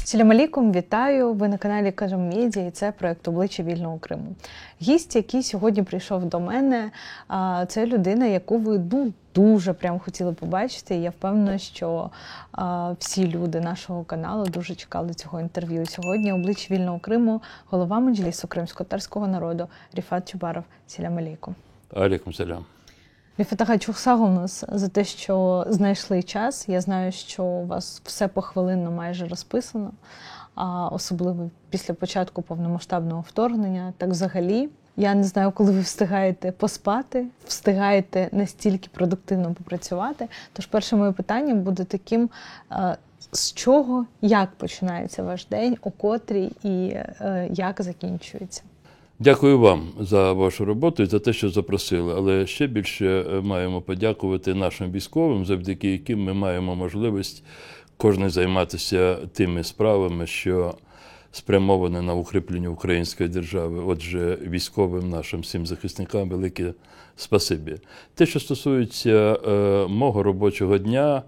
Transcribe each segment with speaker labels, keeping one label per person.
Speaker 1: Салям алейкум, вітаю! Ви на каналі Кажем Медіа і це проєкт «Обличчя вільного Криму». Гість, який сьогодні прийшов до мене, це людина, яку ви дуже прям хотіли побачити. І я впевнена, що всі люди нашого каналу дуже чекали цього інтерв'ю. Сьогодні «Обличчя вільного Криму» голова Меджлісу кримськотатарського народу Ріфат Чубаров. Салям алейкум.
Speaker 2: Алейкум салям.
Speaker 1: Ріфат ага, чухсагомус за те, що знайшли час. Я знаю, що у вас все похвилинно майже розписано, особливо після початку повномасштабного вторгнення. Так взагалі, я не знаю, коли ви встигаєте поспати, встигаєте настільки продуктивно попрацювати. Тож перше моє питання буде таким, з чого, як починається ваш день, о котрій і як закінчується?
Speaker 2: Дякую вам за вашу роботу і за те, що запросили. Але ще більше маємо подякувати нашим військовим, завдяки яким ми маємо можливість кожен займатися тими справами, що спрямовані на укріплення української держави. Отже, військовим нашим всім захисникам велике спасибі. Те, що стосується мого робочого дня,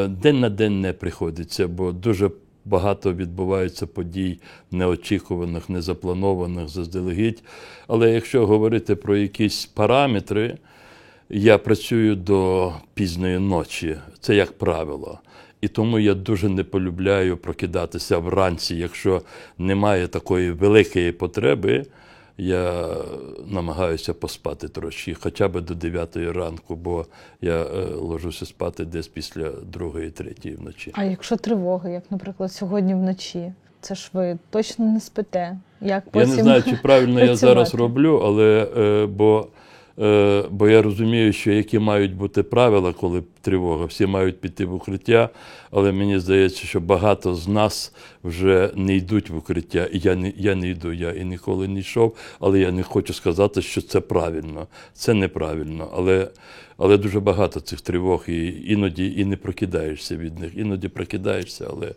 Speaker 2: день на день не приходиться, бо дуже багато відбувається подій неочікуваних, незапланованих заздалегідь. Але якщо говорити про якісь параметри, я працюю до пізної ночі. Це як правило. І тому я дуже не полюбляю прокидатися вранці. Якщо немає такої великої потреби, я намагаюся поспати трошки, хоча б до 9 ранку, бо я ложуся спати десь після 2-3 вночі.
Speaker 1: А якщо тривоги, як, наприклад, сьогодні вночі, це ж ви точно не спите? Як потім
Speaker 2: я не знаю, чи правильно
Speaker 1: працювати?
Speaker 2: Я зараз роблю, але бо я розумію, що які мають бути правила, коли тривога. Всі мають піти в укриття, але мені здається, що багато з нас вже не йдуть в укриття. І я не йду, я і ніколи не йшов, але я не хочу сказати, що це правильно. Це неправильно, але дуже багато цих тривог, і іноді і не прокидаєшся від них. Іноді прокидаєшся, але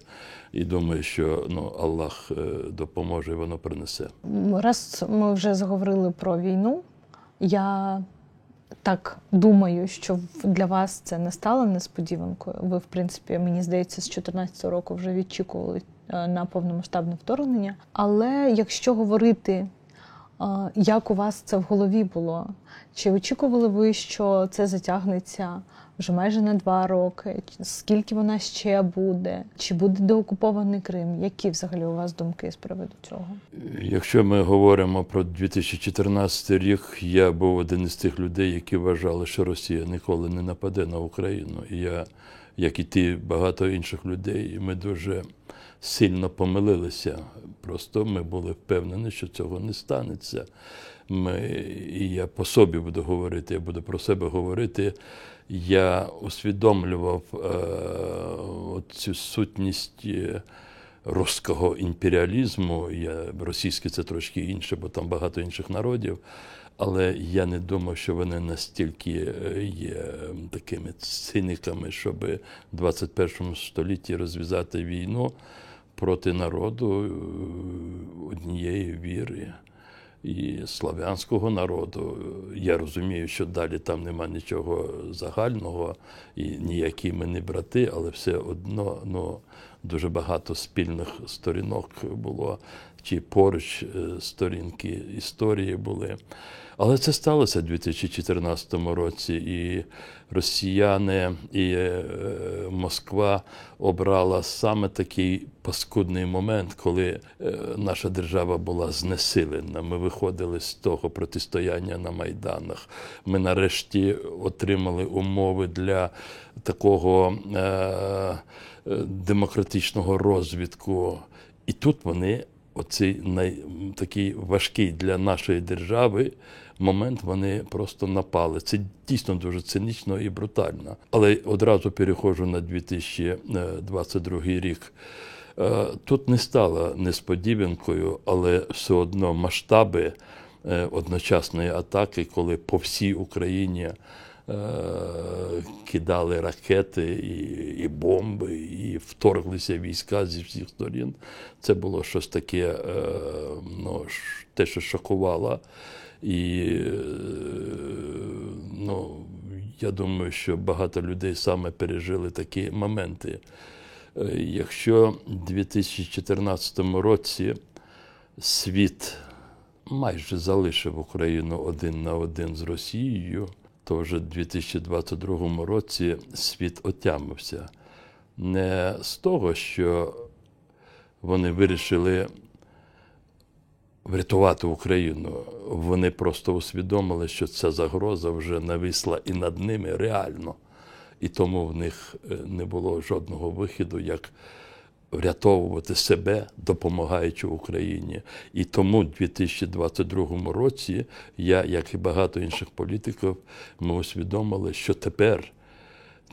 Speaker 2: і думаю, що Аллах допоможе, і воно принесе.
Speaker 1: Раз ми вже заговорили про війну, я так думаю, що для вас це не стало несподіванкою. Ви, в принципі, мені здається, з 2014 року вже відчікували на повномасштабне вторгнення. Але якщо говорити, як у вас це в голові було, чи очікували ви, що це затягнеться вже майже на 2 роки? Скільки вона ще буде? Чи буде деокупований Крим? Які взагалі у вас думки з приводу цього?
Speaker 2: Якщо ми говоримо про 2014 рік, я був один із тих людей, які вважали, що Росія ніколи не нападе на Україну. І я, як і ті багато інших людей, ми дуже сильно помилилися. Просто ми були впевнені, що цього не станеться. І я по собі буду говорити, я буду про себе говорити. Я усвідомлював цю сутність руського імперіалізму. Російський це трошки інше, бо там багато інших народів. Але я не думав, що вони настільки є такими циниками, щоб в 21 столітті розв'язати війну проти народу однієї віри і слав'янського народу. Я розумію, що далі там нема нічого загального, і ніякі ми не брати, але все одно дуже багато спільних сторінок було, чи поруч сторінки історії були. Але це сталося у 2014 році, і росіяни, і Москва обрала саме такий паскудний момент, коли наша держава була знесилена. Ми виходили з того протистояння на Майданах. Ми нарешті отримали умови для такого демократичного розвитку. І тут вони, оцей такий важкий для нашої держави момент, вони просто напали. Це дійсно дуже цинічно і брутально. Але одразу переходжу на 2022 рік. Тут не стало несподіванкою, але все одно масштаби одночасної атаки, коли по всій Україні кидали ракети і бомби, і вторглися війська зі всіх сторін. Це було щось таке, те, що шокувало. І я думаю, що багато людей саме пережили такі моменти. Якщо в 2014 році світ майже залишив Україну один на один з Росією, то вже в 2022 році світ отямився. Не з того, що вони вирішили врятувати Україну. Вони просто усвідомили, що ця загроза вже нависла і над ними реально. І тому в них не було жодного виходу, як врятовувати себе, допомагаючи Україні. І тому в 2022 році я, як і багато інших політиків, ми усвідомили, що тепер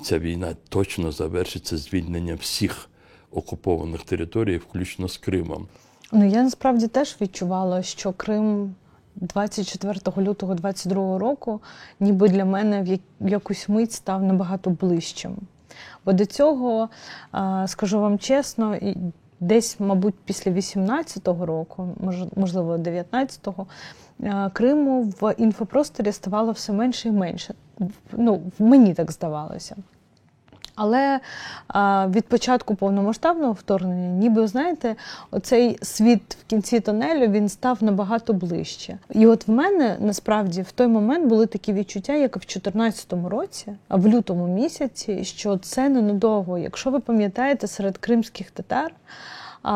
Speaker 2: ця війна точно завершиться звільненням всіх окупованих територій, включно з Кримом.
Speaker 1: Ну, я насправді теж відчувала, що Крим 24 лютого 2022 року ніби для мене в якусь мить став набагато ближчим. Бо до цього, скажу вам чесно, десь, мабуть, після 18-го року, можливо, 19-го, Криму в інфопросторі ставало все менше і менше. Ну, мені так здавалося. Але від початку повномасштабного вторгнення, ніби, знаєте, оцей світ в кінці тунелю, він став набагато ближче. І от в мене, насправді, в той момент були такі відчуття, як і в 2014 році, а в лютому місяці, що це ненадовго. Якщо ви пам'ятаєте, серед кримських татар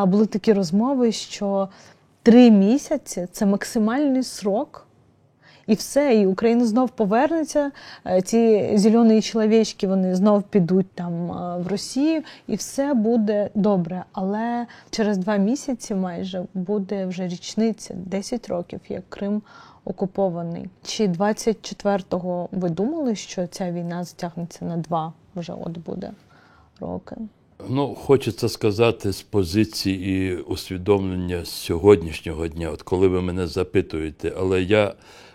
Speaker 1: були такі розмови, що 3 місяці – це максимальний срок, і все, і Україна знов повернеться, ці зелені чоловічки, вони знов підуть там в Росію, і все буде добре. Але через 2 місяці майже буде вже річниця, 10 років, як Крим окупований. Чи 24-го ви думали, що ця війна затягнеться на 2 вже от буде роки?
Speaker 2: Ну, хочеться сказати з позиції і усвідомлення сьогоднішнього дня, от коли ви мене запитуєте, але я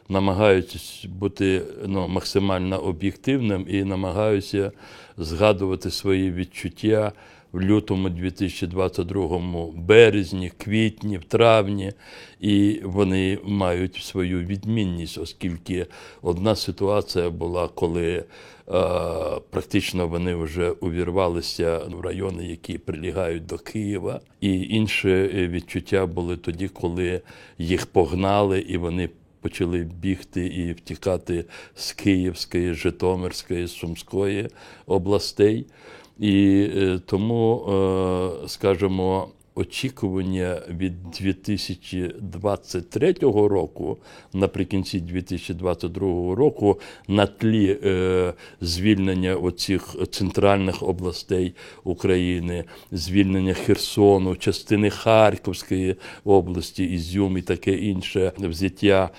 Speaker 2: намагаюся бути максимально об'єктивним і намагаюся згадувати свої відчуття в лютому 2022, березні, квітні, в травні, і вони мають свою відмінність, оскільки одна ситуація була, коли практично вони вже увірвалися в райони, які прилягають до Києва, і інші відчуття були тоді, коли їх погнали і вони почали бігти і втікати з Київської, Житомирської, Сумської областей. І тому, скажімо, очікування від 2023 року, наприкінці 2022 року, на тлі звільнення оцих центральних областей України, звільнення Херсону, частини Харківської області, Ізюм і таке інше, взяття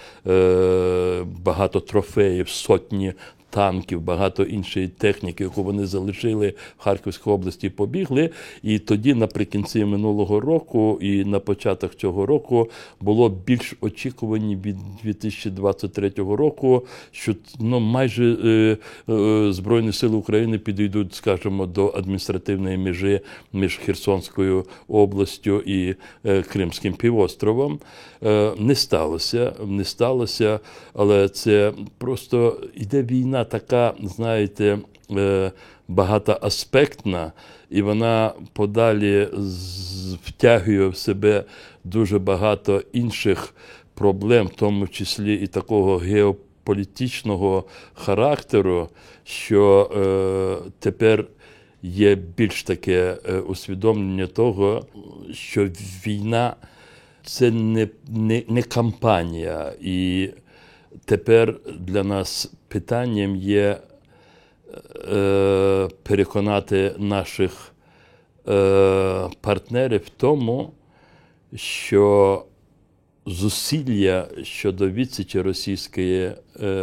Speaker 2: багато трофеїв, сотні танків, багато іншої техніки, яку вони залишили в Харківській області, побігли. І тоді, наприкінці минулого року і на початок цього року, було більш очікувані від 2023 року, що майже Збройні сили України підійдуть, скажімо, до адміністративної межі між Херсонською областю і Кримським півостровом. Не сталося, але це просто йде війна така, знаєте, багатоаспектна, і вона подалі втягує в себе дуже багато інших проблем, в тому числі і такого геополітичного характеру, що тепер є більш таке усвідомлення того, що війна – це не кампанія. І тепер для нас питанням є переконати наших партнерів в тому, що зусилля щодо відсічі російської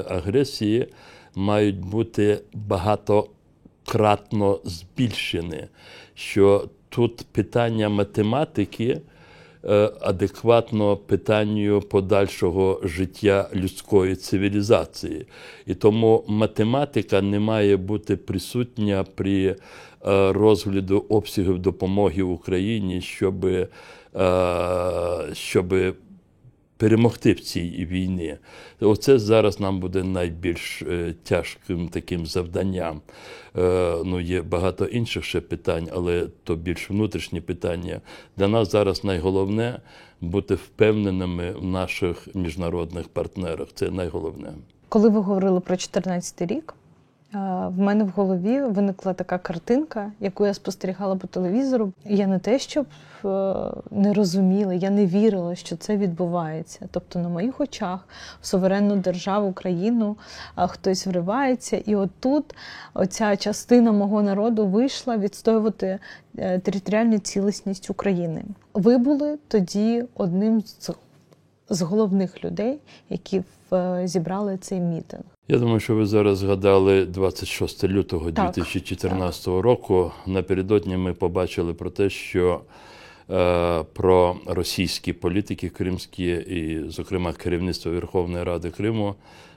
Speaker 2: агресії мають бути багатократно збільшені, що тут питання математики адекватно питанню подальшого життя людської цивілізації. І тому математика не має бути присутня при розгляду обсягів допомоги Україні, щоб перемогти в цій війні. Оце зараз нам буде найбільш тяжким таким завданням. Ну, є багато інших ще питань, але то більш внутрішні питання. Для нас зараз найголовне бути впевненими в наших міжнародних партнерах. Це найголовне.
Speaker 1: Коли ви говорили про 2014 рік, в мене в голові виникла така картинка, яку я спостерігала по телевізору. Я не те, щоб не розуміла, я не вірила, що це відбувається. Тобто на моїх очах в суверенну державу, Україну хтось вривається. І отут оця частина мого народу вийшла відстоювати територіальну цілісність України. Ви були тоді одним з головних людей, які зібрали цей мітинг.
Speaker 2: Я думаю, що ви зараз згадали 26 лютого 2014 року. Напередодні ми побачили про те, що про російські політики кримські і, зокрема, керівництво Верховної Ради Криму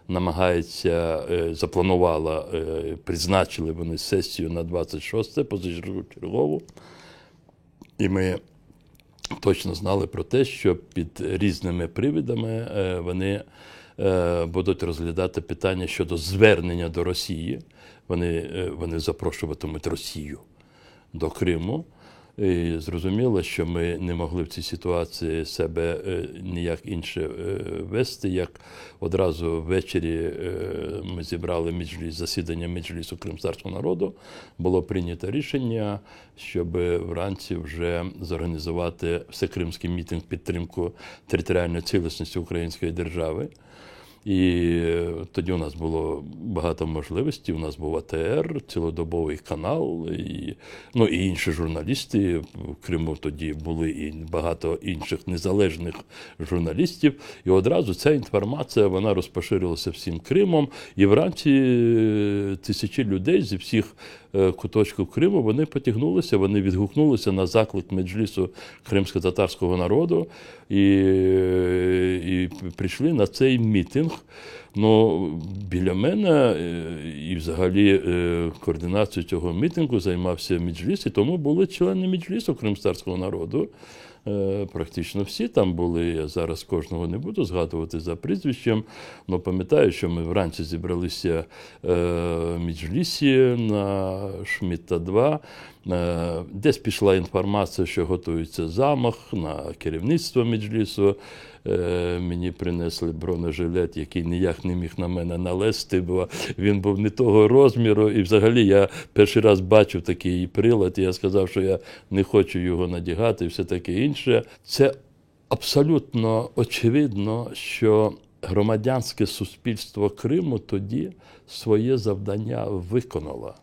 Speaker 2: намагається, запланувала, призначили вони сесію на 26-те, позачергову. І ми точно знали про те, що під різними привідами вони будуть розглядати питання щодо звернення до Росії. Вони запрошуватимуть Росію до Криму. І зрозуміло, що ми не могли в цій ситуації себе ніяк інше вести, як одразу ввечері ми зібрали засідання Меджлісу кримського народу. Було прийнято рішення, щоб вранці вже зорганізувати всекримський мітинг підтримку територіальної цілісності української держави. І тоді у нас було багато можливостей. У нас був АТР, цілодобовий канал, і інші журналісти. В Криму тоді були і багато інших незалежних журналістів. І одразу ця інформація, вона розпоширилася всім Кримом. І вранці тисячі людей зі всіх куточків Криму, вони потягнулися, вони відгукнулися на заклик Меджлісу кримсько-татарського народу і прийшли на цей мітинг. Ну, біля мене і взагалі координацією цього мітингу займався Меджліс, і тому були члени Меджлісу кримського народу. Практично всі там були, я зараз кожного не буду згадувати за прізвищем, але пам'ятаю, що ми вранці зібралися в Меджлісі на Шмідта 2, десь пішла інформація, що готується замах на керівництво Меджлісу. Мені принесли бронежилет, який ніяк не міг на мене налезти, бо він був не того розміру. І взагалі я перший раз бачив такий прилад, і я сказав, що я не хочу його надягати і все таке інше. Це абсолютно очевидно, що громадянське суспільство Криму тоді своє завдання виконало.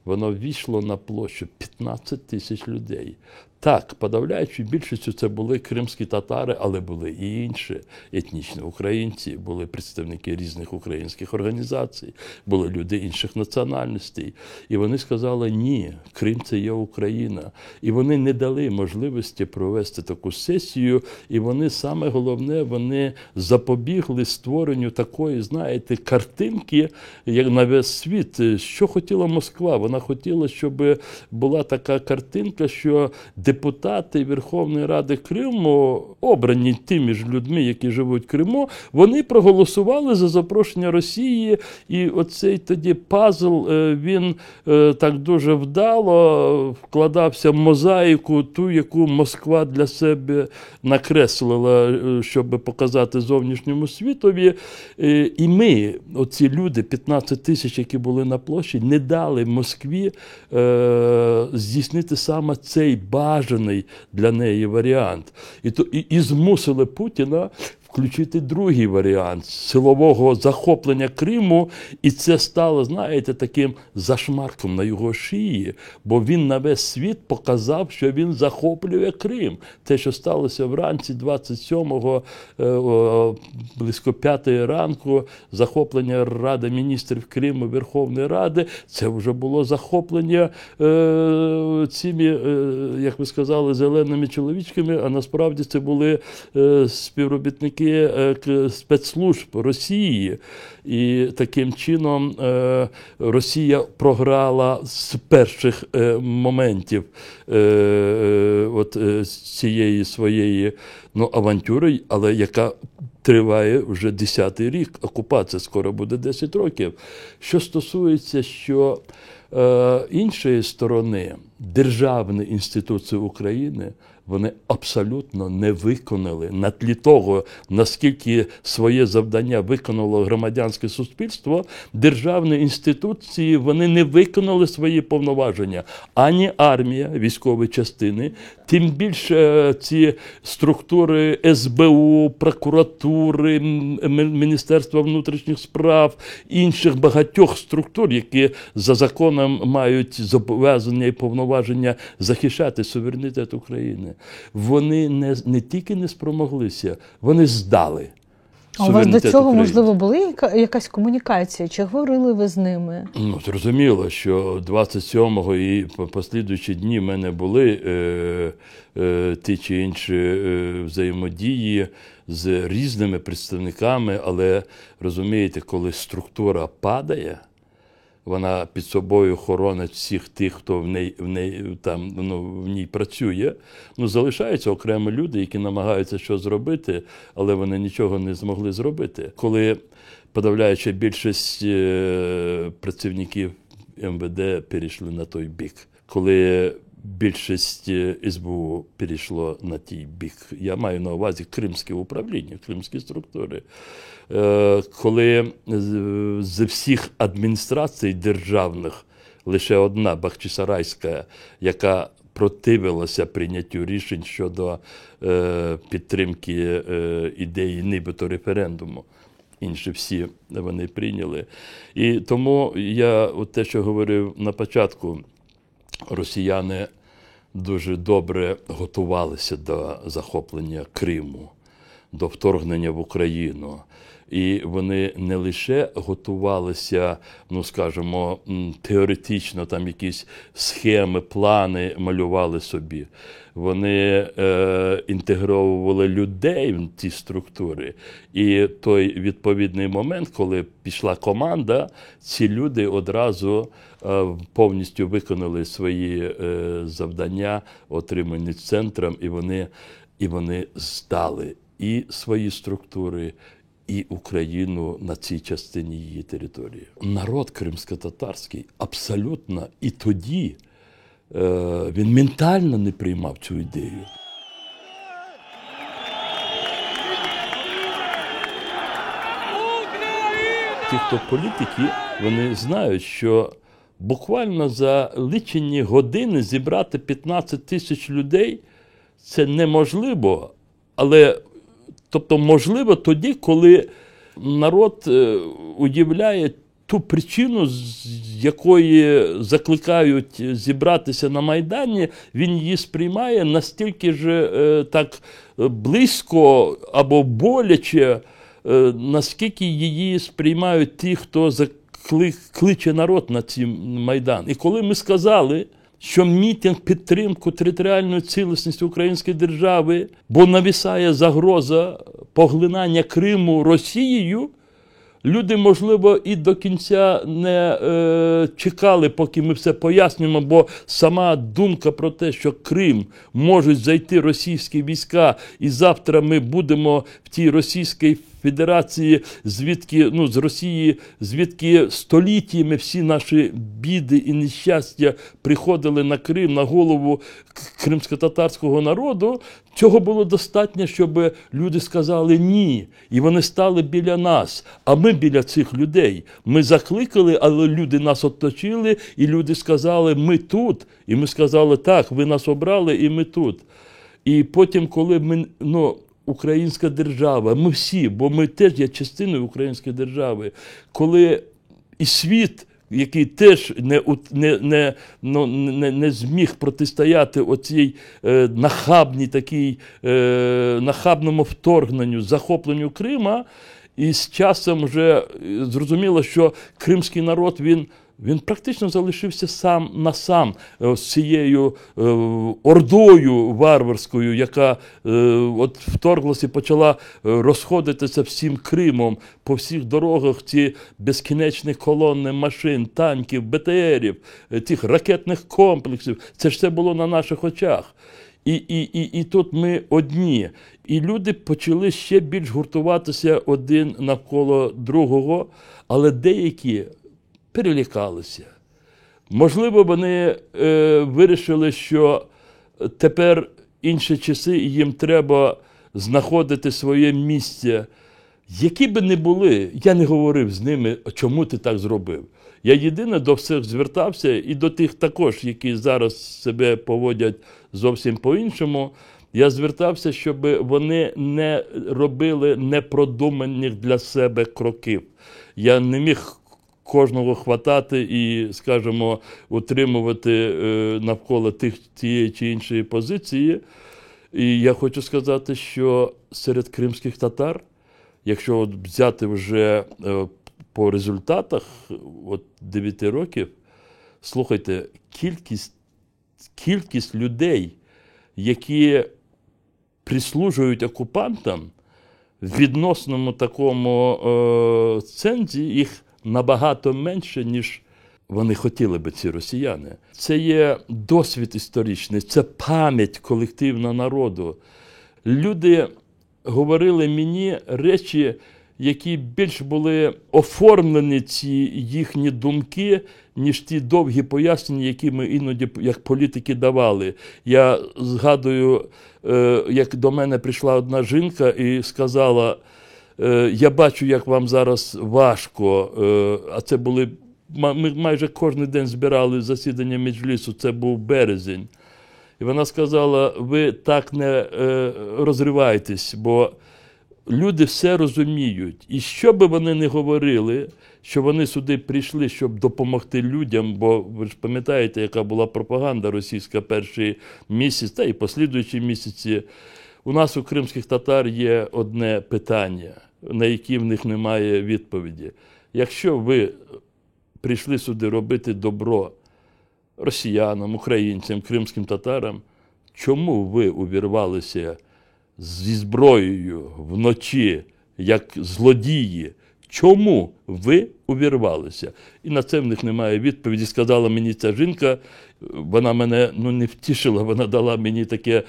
Speaker 2: Воно ввійшло на площу 15 тисяч людей. Так, подавляючою більшістю це були кримські татари, але були і інші етнічні українці, були представники різних українських організацій, були люди інших національностей. І вони сказали, ні, Крим – це є Україна. І вони не дали можливості провести таку сесію, і вони, саме головне, вони запобігли створенню такої, знаєте, картинки, як на весь світ. Що хотіла Москва? Вона хотіла, щоб була така картинка, що депутати Верховної Ради Криму, обрані тими ж людьми, які живуть в Криму, вони проголосували за запрошення Росії. І оцей тоді пазл, він так дуже вдало вкладався в мозаїку, ту, яку Москва для себе накреслила, щоб показати зовнішньому світові. І ми, оці люди, 15 тисяч, які були на площі, не дали Москві здійснити саме цей бажаний для неї варіант. І змусили Путіна включити другий варіант силового захоплення Криму, і це стало, знаєте, таким зашмарком на його шиї, бо він на весь світ показав, що він захоплює Крим. Те, що сталося вранці 27-го, близько 5-ї ранку, захоплення Ради міністрів Криму, Верховної Ради, це вже було захоплення цими, як ви сказали, зеленими чоловічками, а насправді це були співробітники працівники спецслужб Росії. І таким чином Росія програла з перших моментів цієї своєї авантюри, але яка триває вже 10-й рік. Окупація скоро буде 10 років. Що стосується іншої сторони, державні інституції України, вони абсолютно не виконали на тлі того, наскільки своє завдання виконало громадянське суспільство, державні інституції, вони не виконали свої повноваження. Ані армія, військові частини, тим більше ці структури СБУ, прокуратури, Міністерства внутрішніх справ, інших багатьох структур, які за законом мають зобов'язання і повноваження захищати суверенітет України. Вони не тільки не спромоглися, вони здали.
Speaker 1: А у вас до цього, можливо, була якась комунікація? Чи говорили ви з ними?
Speaker 2: Зрозуміло, що 27-го і послідуючі дні в мене були ті чи інші взаємодії з різними представниками, але, розумієте, коли структура падає, вона під собою хоронить всіх тих, хто в ній працює. Залишаються окремі люди, які намагаються щось зробити, але вони нічого не змогли зробити. Коли подавляюча більшість працівників МВД перейшли на той бік, коли більшість СБУ перейшло на той бік, я маю на увазі кримське управління, кримські структури, коли з всіх адміністрацій державних лише одна, Бахчисарайська, яка противилася прийняттю рішень щодо підтримки ідеї нібито референдуму. Інші всі вони прийняли. І тому я те, що говорив на початку, росіяни дуже добре готувалися до захоплення Криму, до вторгнення в Україну. І вони не лише готувалися, скажімо, теоретично, там якісь схеми, плани малювали собі. Вони інтегровували людей в ті структури. І той відповідний момент, коли пішла команда, ці люди одразу повністю виконали свої завдання, отримані центром, і вони здали і свої структури, і Україну на цій частині її території. Народ кримськотатарський абсолютно і тоді він ментально не приймав цю ідею. Ті, хто політики, вони знають, що буквально за лічені години зібрати 15 тисяч людей – це неможливо, але можливо тоді, коли народ уявляє ту причину, з якої закликають зібратися на Майдані, він її сприймає настільки ж так близько або боляче, наскільки її сприймають ті, хто кличе народ на цей Майдан. І коли ми сказали, що мітинг підтримку територіальної цілісності української держави, бо нависає загроза поглинання Криму Росією, люди, можливо, і до кінця не чекали, поки ми все пояснимо, бо сама думка про те, що Крим можуть зайти російські війська, і завтра ми будемо в тій Російській Федерації, з Росії, звідки століттями всі наші біди і нещастя приходили на Крим, на голову кримськотатарського народу, цього було достатньо, щоб люди сказали «ні». І вони стали біля нас, а ми біля цих людей. Ми закликали, але люди нас оточили, і люди сказали «ми тут». І ми сказали «так, ви нас обрали, і ми тут». І потім, коли ми, українська держава, ми всі, бо ми теж є частиною української держави, коли і світ, який теж не зміг протистояти оцій нахабному вторгненню, захопленню Крима, і з часом вже зрозуміло, що кримський народ, він Він практично залишився сам на сам з цією ордою варварською, яка от вторглася і почала розходитися всім Кримом, по всіх дорогах ці безкінечні колони машин, танків, БТРів, тих ракетних комплексів. Це ж все було на наших очах. І тут ми одні. І люди почали ще більш гуртуватися один навколо другого, але деякі перелякалися. Можливо, вони вирішили, що тепер інші часи, і їм треба знаходити своє місце. Які би не були, я не говорив з ними, чому ти так зробив. Я єдине до всіх звертався, і до тих також, які зараз себе поводять зовсім по-іншому, я звертався, щоб вони не робили непродуманих для себе кроків. Я не міг кожного хватати і, скажімо, утримувати навколо тієї чи іншої позиції. І я хочу сказати, що серед кримських татар, якщо от взяти вже по результатах от 9 років, слухайте, кількість людей, які прислужують окупантам, в відносному такому цензі їх набагато менше, ніж вони хотіли би, ці росіяни. Це є досвід історичний, це пам'ять колективного народу. Люди говорили мені речі, які більш були оформлені, ці їхні думки, ніж ті довгі пояснення, які ми іноді, як політики, давали. Я згадую, як до мене прийшла одна жінка і сказала: я бачу, як вам зараз важко, а це були, ми майже кожен день збирали засідання Меджлісу, це був березень. І вона сказала: ви так не розривайтесь, бо люди все розуміють. І що би вони не говорили, що вони сюди прийшли, щоб допомогти людям, бо ви ж пам'ятаєте, яка була пропаганда російська перший місяць, та і послідуючі місяці. У нас, у кримських татар, є одне питання, на яке в них немає відповіді. Якщо ви прийшли сюди робити добро росіянам, українцям, кримським татарам, чому ви увірвалися зі зброєю вночі, як злодії? Чому ви увірвалися? І на це в них немає відповіді. Сказала мені ця жінка, вона мене не втішила, вона дала мені таке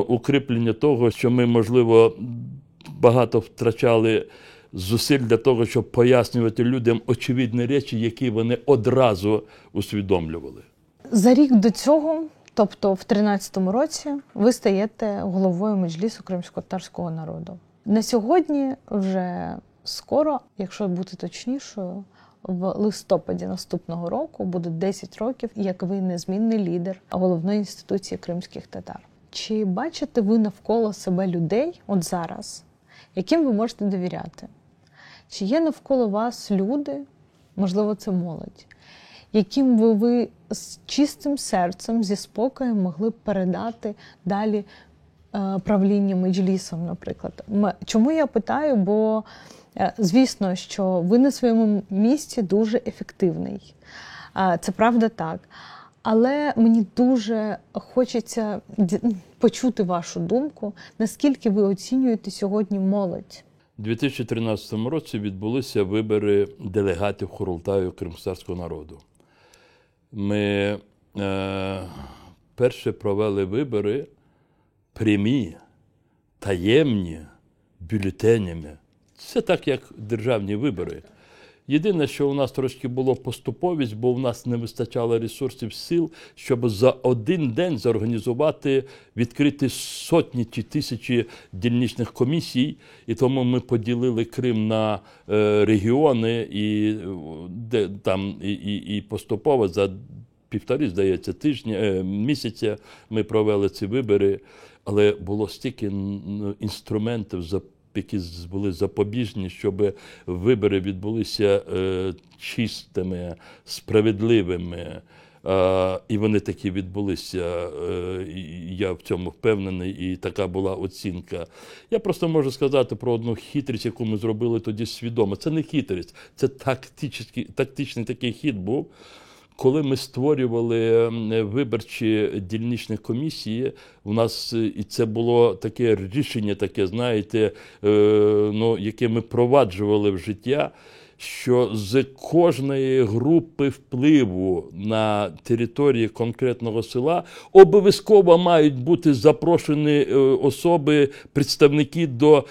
Speaker 2: укріплення того, що ми, можливо, багато втрачали зусиль для того, щоб пояснювати людям очевидні речі, які вони одразу усвідомлювали.
Speaker 1: За рік до цього, тобто в 13-му році, ви стаєте головою Меджлісу кримськотатарського народу. На сьогодні вже скоро, якщо бути точнішою, в листопаді наступного року буде 10 років, як ви незмінний лідер головної інституції кримських татар. Чи бачите ви навколо себе людей, от зараз, яким ви можете довіряти? Чи є навколо вас люди, можливо, це молодь, яким ви з чистим серцем, зі спокоєм могли б передати далі правління Меджлісом, наприклад? Чому я питаю? Бо, звісно, що ви на своєму місці дуже ефективний. Це правда так. Але мені дуже хочеться почути вашу думку, наскільки ви оцінюєте сьогодні молодь.
Speaker 2: У 2013 році відбулися вибори делегатів Курултаю кримськотатарського народу. Ми перше провели вибори прямі, таємні, бюлетенями. Це так, як державні вибори. Єдине, що у нас трошки було поступовість, бо у нас не вистачало ресурсів, сил, щоб за один день зорганізувати, відкрити сотні чи тисячі дільничних комісій. І тому ми поділили Крим на регіони і поступово за 1,5, здається, місяця ми провели ці вибори. Але було стільки інструментів, які були запобіжні, щоб вибори відбулися чистими, справедливими. І вони такі відбулися, я в цьому впевнений, і така була оцінка. Я просто можу сказати про одну хитрість, яку ми зробили тоді свідомо. Це не хитрість, це тактичний такий хід був. Коли ми створювали виборчі дільничні комісії, у нас, і це було таке рішення, таке, знаєте, яке ми впроваджували в життя, що з кожної групи впливу на території конкретного села обов'язково мають бути запрошені особи, представники до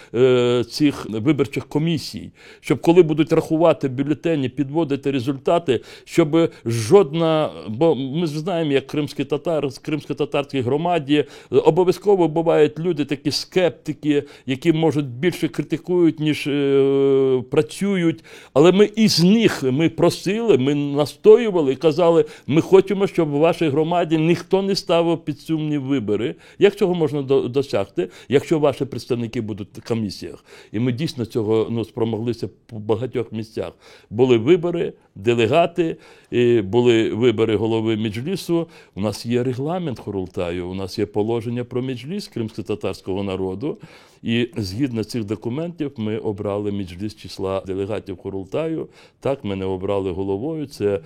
Speaker 2: цих виборчих комісій, щоб коли будуть рахувати бюлетені, підводити результати, щоб жодна, бо ми знаємо, як кримські татари, в кримсько-татарській громаді обов'язково бувають люди, такі скептики, які, можуть, більше критикують, ніж працюють. Але ми із них, ми просили, ми настоювали і казали, ми хочемо, щоб в вашій громаді ніхто не ставив під сумнів вибори. Як цього можна досягти, якщо ваші представники будуть в комісіях? І ми дійсно цього спромоглися по багатьох місцях. Були вибори, делегати, були вибори голови Меджлісу. У нас є регламент Курултаю, у нас є положення про Меджліс кримсько-татарського народу. І згідно цих документів ми обрали Меджліс числа делегатів Курултаю. Так, мене обрали головою, це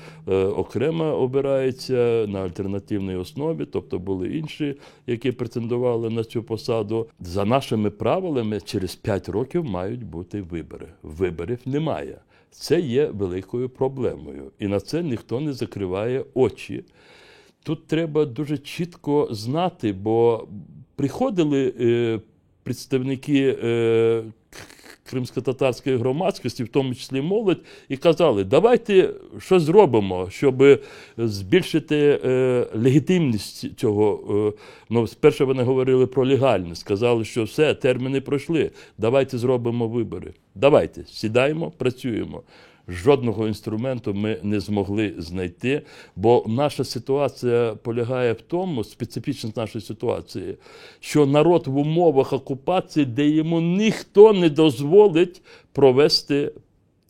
Speaker 2: окремо обирається на альтернативній основі, тобто були інші, які претендували на цю посаду. За нашими правилами через 5 років мають бути вибори. Виборів немає. Це є великою проблемою. І на це ніхто не закриває очі. Тут треба дуже чітко знати, бо приходили представники кримсько-татарської громадськості, в тому числі молодь, і казали, давайте щось зробимо, щоб збільшити легітимність цього. Спершу вони говорили про легальність, сказали, що все, терміни пройшли, давайте зробимо вибори. Давайте, сідаємо, працюємо. Жодного інструменту ми не змогли знайти, бо наша ситуація полягає в тому, специфічність нашої ситуації, що народ в умовах окупації, де йому ніхто не дозволить провести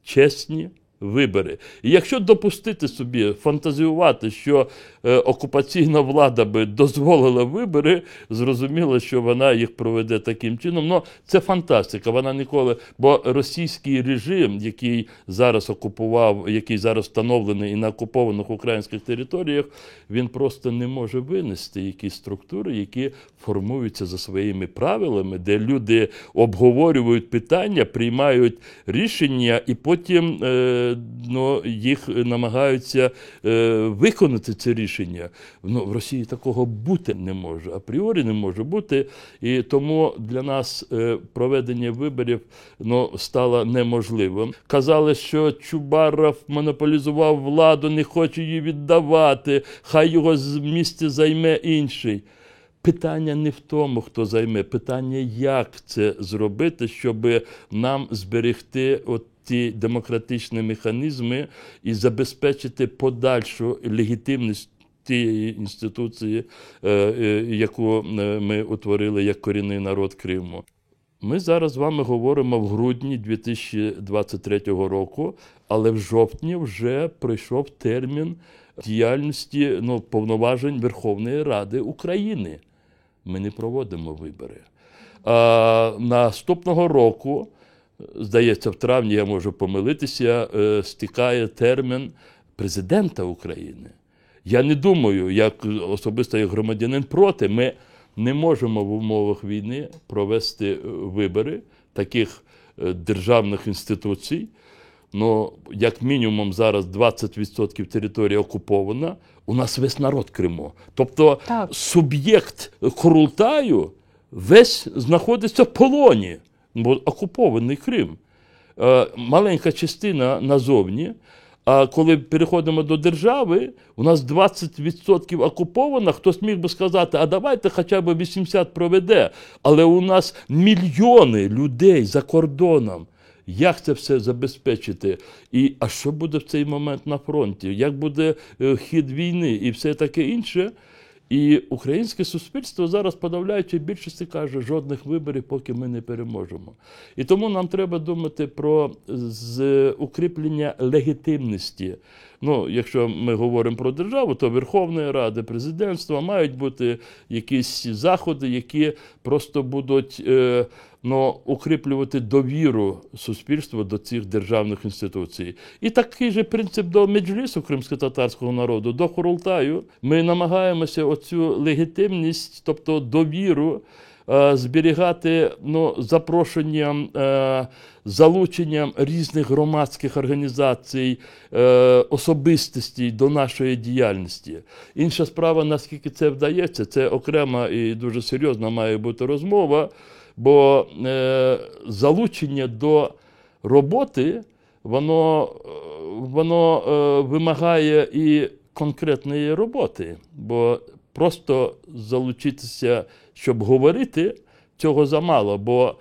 Speaker 2: чесні вибори. І якщо допустити собі, фантазіювати, що окупаційна влада би дозволила вибори, зрозуміло, що вона їх проведе таким чином. Це фантастика, вона ніколи, бо російський режим, який зараз окупував, який зараз встановлений і на окупованих українських територіях, він просто не може винести якісь структури, які формуються за своїми правилами, де люди обговорюють питання, приймають рішення і потім їх намагаються виконати це рішення. В Росії такого бути не може, апріорі не може бути. І тому для нас проведення виборів стало неможливим. Казали, що Чубаров монополізував владу, не хоче її віддавати, хай його з місця займе інший. Питання не в тому, хто займе, питання, як це зробити, щоб нам зберегти ті демократичні механізми і забезпечити подальшу легітимність тієї інституції, яку ми утворили як корінний народ Криму. Ми зараз з вами говоримо в грудні 2023 року, але в жовтні вже пройшов термін діяльності повноважень Верховної Ради України. Ми не проводимо вибори. Наступного року, здається, в травні, я можу помилитися, стікає термін президента України. Я не думаю, як особисто як громадянин проти, ми не можемо в умовах війни провести вибори таких державних інституцій. Як мінімум зараз 20% території окупована, у нас весь народ Криму. Тобто суб'єкт Курултаю весь знаходиться в полоні, бо окупований Крим. Маленька частина назовні, а коли переходимо до держави, у нас 20% окуповано, хтось міг би сказати, а давайте хоча б 80 проведе, але у нас мільйони людей за кордоном. Як це все забезпечити? А що буде в цей момент на фронті? Як буде хід війни і все таке інше? І українське суспільство зараз подавляючи більшості каже, жодних виборів, поки ми не переможемо. І тому нам треба думати про укріплення легітимності. Ну, якщо ми говоримо про державу, то Верховної Ради, президентства мають бути якісь заходи, які просто будуть укріплювати довіру суспільства до цих державних інституцій. І такий же принцип до меджлісу кримськотатарського народу, до Курултаю. Ми намагаємося оцю легітимність, тобто довіру, зберігати запрошенням, залученням різних громадських організацій, особистостей до нашої діяльності. Інша справа, наскільки це вдається, це окрема і дуже серйозна має бути розмова, бо залучення до роботи, воно вимагає і конкретної роботи, бо просто залучитися, щоб говорити, цього замало, бо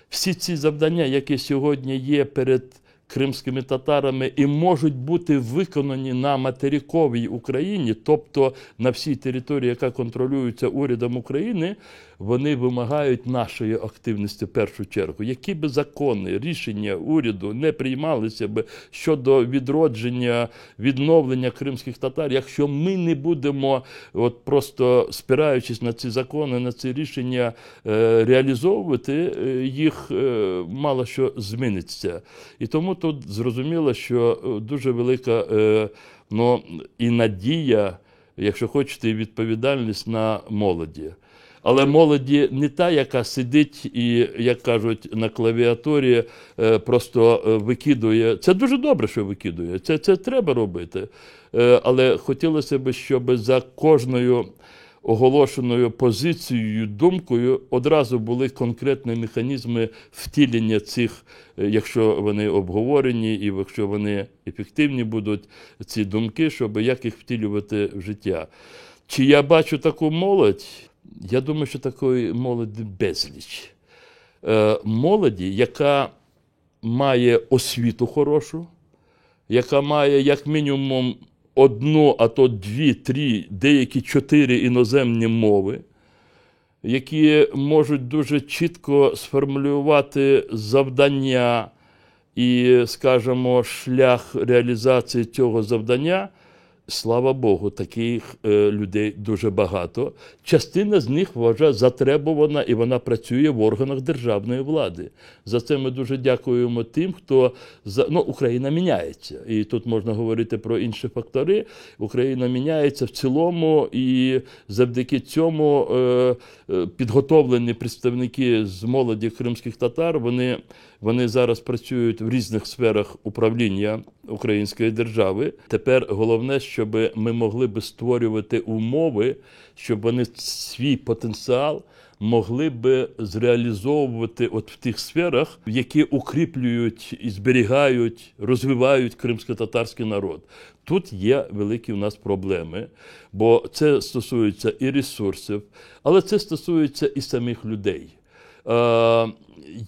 Speaker 2: всі ці завдання, які сьогодні є перед кримськими татарами і можуть бути виконані на материковій Україні, тобто на всій території, яка контролюється урядом України, вони вимагають нашої активності в першу чергу. Які б закони, рішення уряду не приймалися б щодо відродження, відновлення кримських татар, якщо ми не будемо, просто спираючись на ці закони, на ці рішення, реалізовувати їх, мало що зміниться. І тому тут зрозуміло, що дуже велика і надія, якщо хочете, і відповідальність на молоді. Але молоді не та, яка сидить і, як кажуть, на клавіатурі просто викидує. Це дуже добре, що викидує, це треба робити. Але хотілося б, щоб за кожною оголошеною позицією, думкою одразу були конкретні механізми втілення цих, якщо вони обговорені і якщо вони ефективні будуть, ці думки, щоб як їх втілювати в життя. Чи я бачу таку молодь? Я думаю, що такої молоді безліч. Молоді, яка має освіту хорошу, яка має як мінімум одну, а то дві, три, деякі 4 іноземні мови, які можуть дуже чітко сформулювати завдання і, скажімо, шлях реалізації цього завдання. Слава Богу, таких людей дуже багато. Частина з них вже затребувана і вона працює в органах державної влади. За це ми дуже дякуємо тим, хто... Україна міняється. І тут можна говорити про інші фактори. Україна міняється в цілому і завдяки цьому підготовлені представники з молоді кримських татар, вони зараз працюють в різних сферах управління української держави. Тепер головне, щоб ми могли би створювати умови, щоб вони свій потенціал могли би зреалізовувати в тих сферах, які укріплюють і зберігають, розвивають кримсько-татарський народ. Тут є великі у нас проблеми, бо це стосується і ресурсів, але це стосується і самих людей.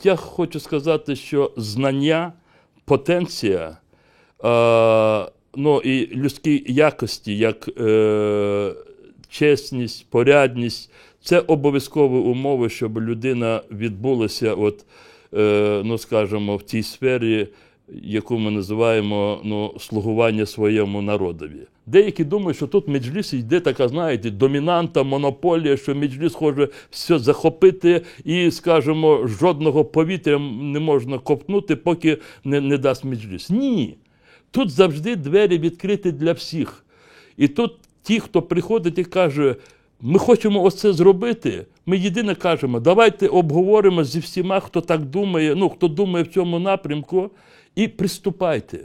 Speaker 2: Я хочу сказати, що знання, потенція, і людські якості, як чесність, порядність, це обов'язкові умови, щоб людина відбулася, скажімо, в тій сфері, яку ми називаємо слугування своєму народові. Деякі думають, що тут меджліс йде така, знаєте, домінанта, монополія, що меджліс хоче все захопити і, скажімо, жодного повітря не можна копнути, поки не дасть меджліс. Ні. Тут завжди двері відкриті для всіх. І тут ті, хто приходить і каже, ми хочемо оце зробити, ми єдине кажемо, давайте обговоримо зі всіма, хто так думає, хто думає в цьому напрямку, і приступайте.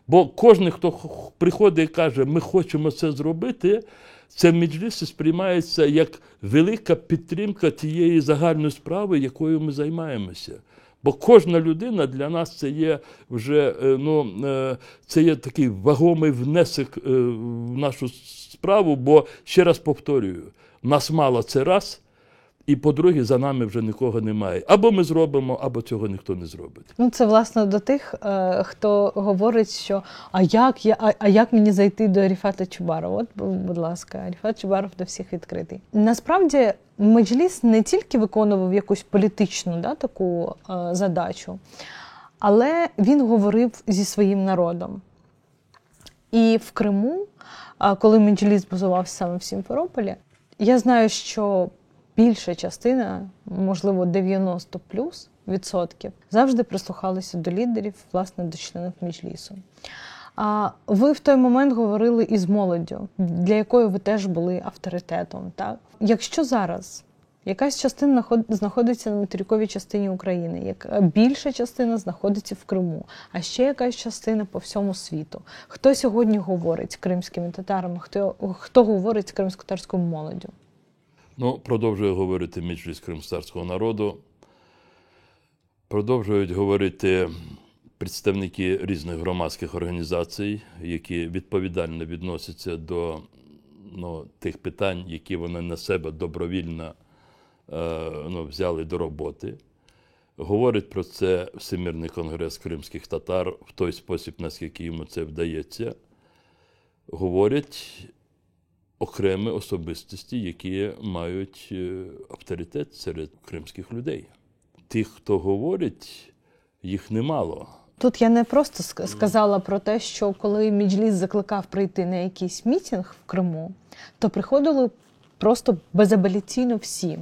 Speaker 2: Бо кожен, хто приходить і каже, ми хочемо це зробити, це в меджлісі сприймається як велика підтримка тієї загальної справи, якою ми займаємося. Бо кожна людина для нас це є вже, це є такий вагомий внесок в нашу справу, бо, ще раз повторюю, нас мало це раз, І, по-друге, за нами вже нікого немає. Або ми зробимо, або цього ніхто не зробить.
Speaker 1: Ну, це, власне, до тих, хто говорить, що а як мені зайти до Ріфата Чубарова? От, будь ласка, Ріфат Чубаров до всіх відкритий. Насправді, Меджліс не тільки виконував якусь політичну таку задачу, але він говорив зі своїм народом. І в Криму, коли Меджліс базувався саме в Сімферополі, я знаю, що більша частина, можливо, 90+%, завжди прислухалися до лідерів, власне, до членів Меджлісу. А ви в той момент говорили із молоддю, для якої ви теж були авторитетом, так? Якщо зараз якась частина знаходиться на материковій частині України, як більша частина знаходиться в Криму, а ще якась частина по всьому світу. Хто сьогодні говорить з кримськими татарами, хто говорить з кримськотатарською молоддю?
Speaker 2: Ну, продовжує говорити Меджліс кримськотатарського народу, продовжують говорити представники різних громадських організацій, які відповідально відносяться до тих питань, які вони на себе добровільно взяли до роботи. Говорить про це Всемирний конгрес кримських татар в той спосіб, наскільки йому це вдається. Говорять окремі особистості, які мають авторитет серед кримських людей. Тих, хто говорить, їх немало.
Speaker 1: Тут я не просто сказала про те, що коли Меджліс закликав прийти на якийсь мітинг в Криму, то приходили просто безапеляційно всі.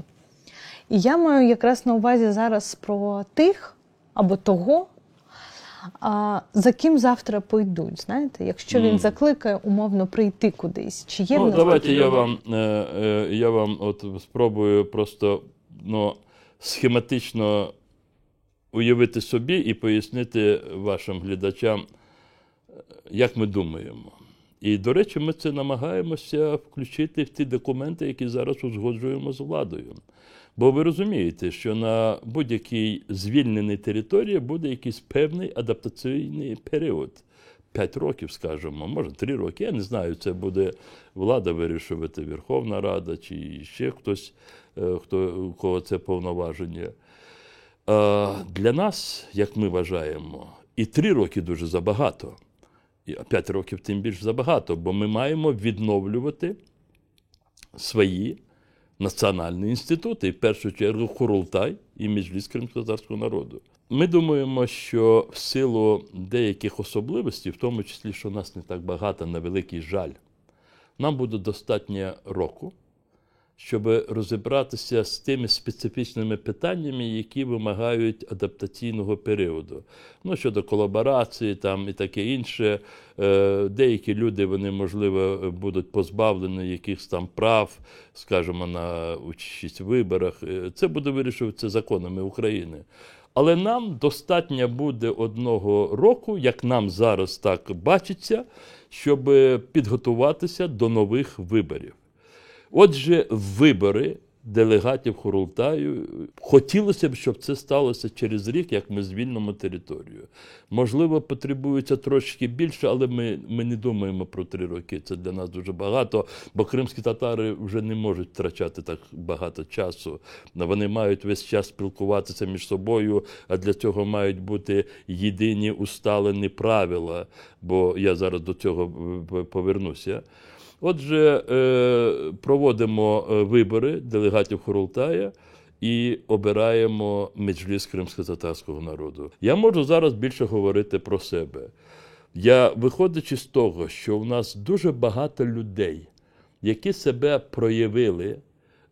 Speaker 1: І я маю якраз на увазі зараз про тих або того, за ким завтра пойдуть, знаєте? Якщо він закликає умовно прийти кудись, чи є в нас...
Speaker 2: Давайте я вам от спробую просто схематично уявити собі і пояснити вашим глядачам, як ми думаємо. І, до речі, ми це намагаємося включити в ті документи, які зараз узгоджуємо з владою. Бо ви розумієте, що на будь-якій звільненій території буде якийсь певний адаптаційний період. 5 років, скажімо, може 3 роки, я не знаю, це буде влада вирішувати, Верховна Рада чи ще хтось, у кого це повноваження. Для нас, як ми вважаємо, і 3 роки дуже забагато, і 5 років тим більше забагато, бо ми маємо відновлювати свої національні інститути, і в першу чергу Курултай і Меджліс кримськотатарського народу. Ми думаємо, що в силу деяких особливостей, в тому числі, що нас не так багато, на великий жаль, нам буде достатньо року, щоб розібратися з тими специфічними питаннями, які вимагають адаптаційного періоду. Щодо колаборації і таке інше, деякі люди, вони, можливо, будуть позбавлені якихось там прав, скажімо, на участь в виборах. Це буде вирішуватися законами України. Але нам достатньо буде 1 року, як нам зараз так бачиться, щоб підготуватися до нових виборів. Отже, вибори делегатів Курултаю, хотілося б, щоб це сталося через рік, як ми звільнимо територію. Можливо, потребується трошки більше, але ми не думаємо про 3 роки. Це для нас дуже багато, бо кримські татари вже не можуть втрачати так багато часу. Вони мають весь час спілкуватися між собою, а для цього мають бути єдині усталені правила, бо я зараз до цього повернуся. Отже, проводимо вибори делегатів Курултаю і обираємо Меджліс кримськотатарського народу. Я можу зараз більше говорити про себе. Виходячи з того, що у нас дуже багато людей, які себе проявили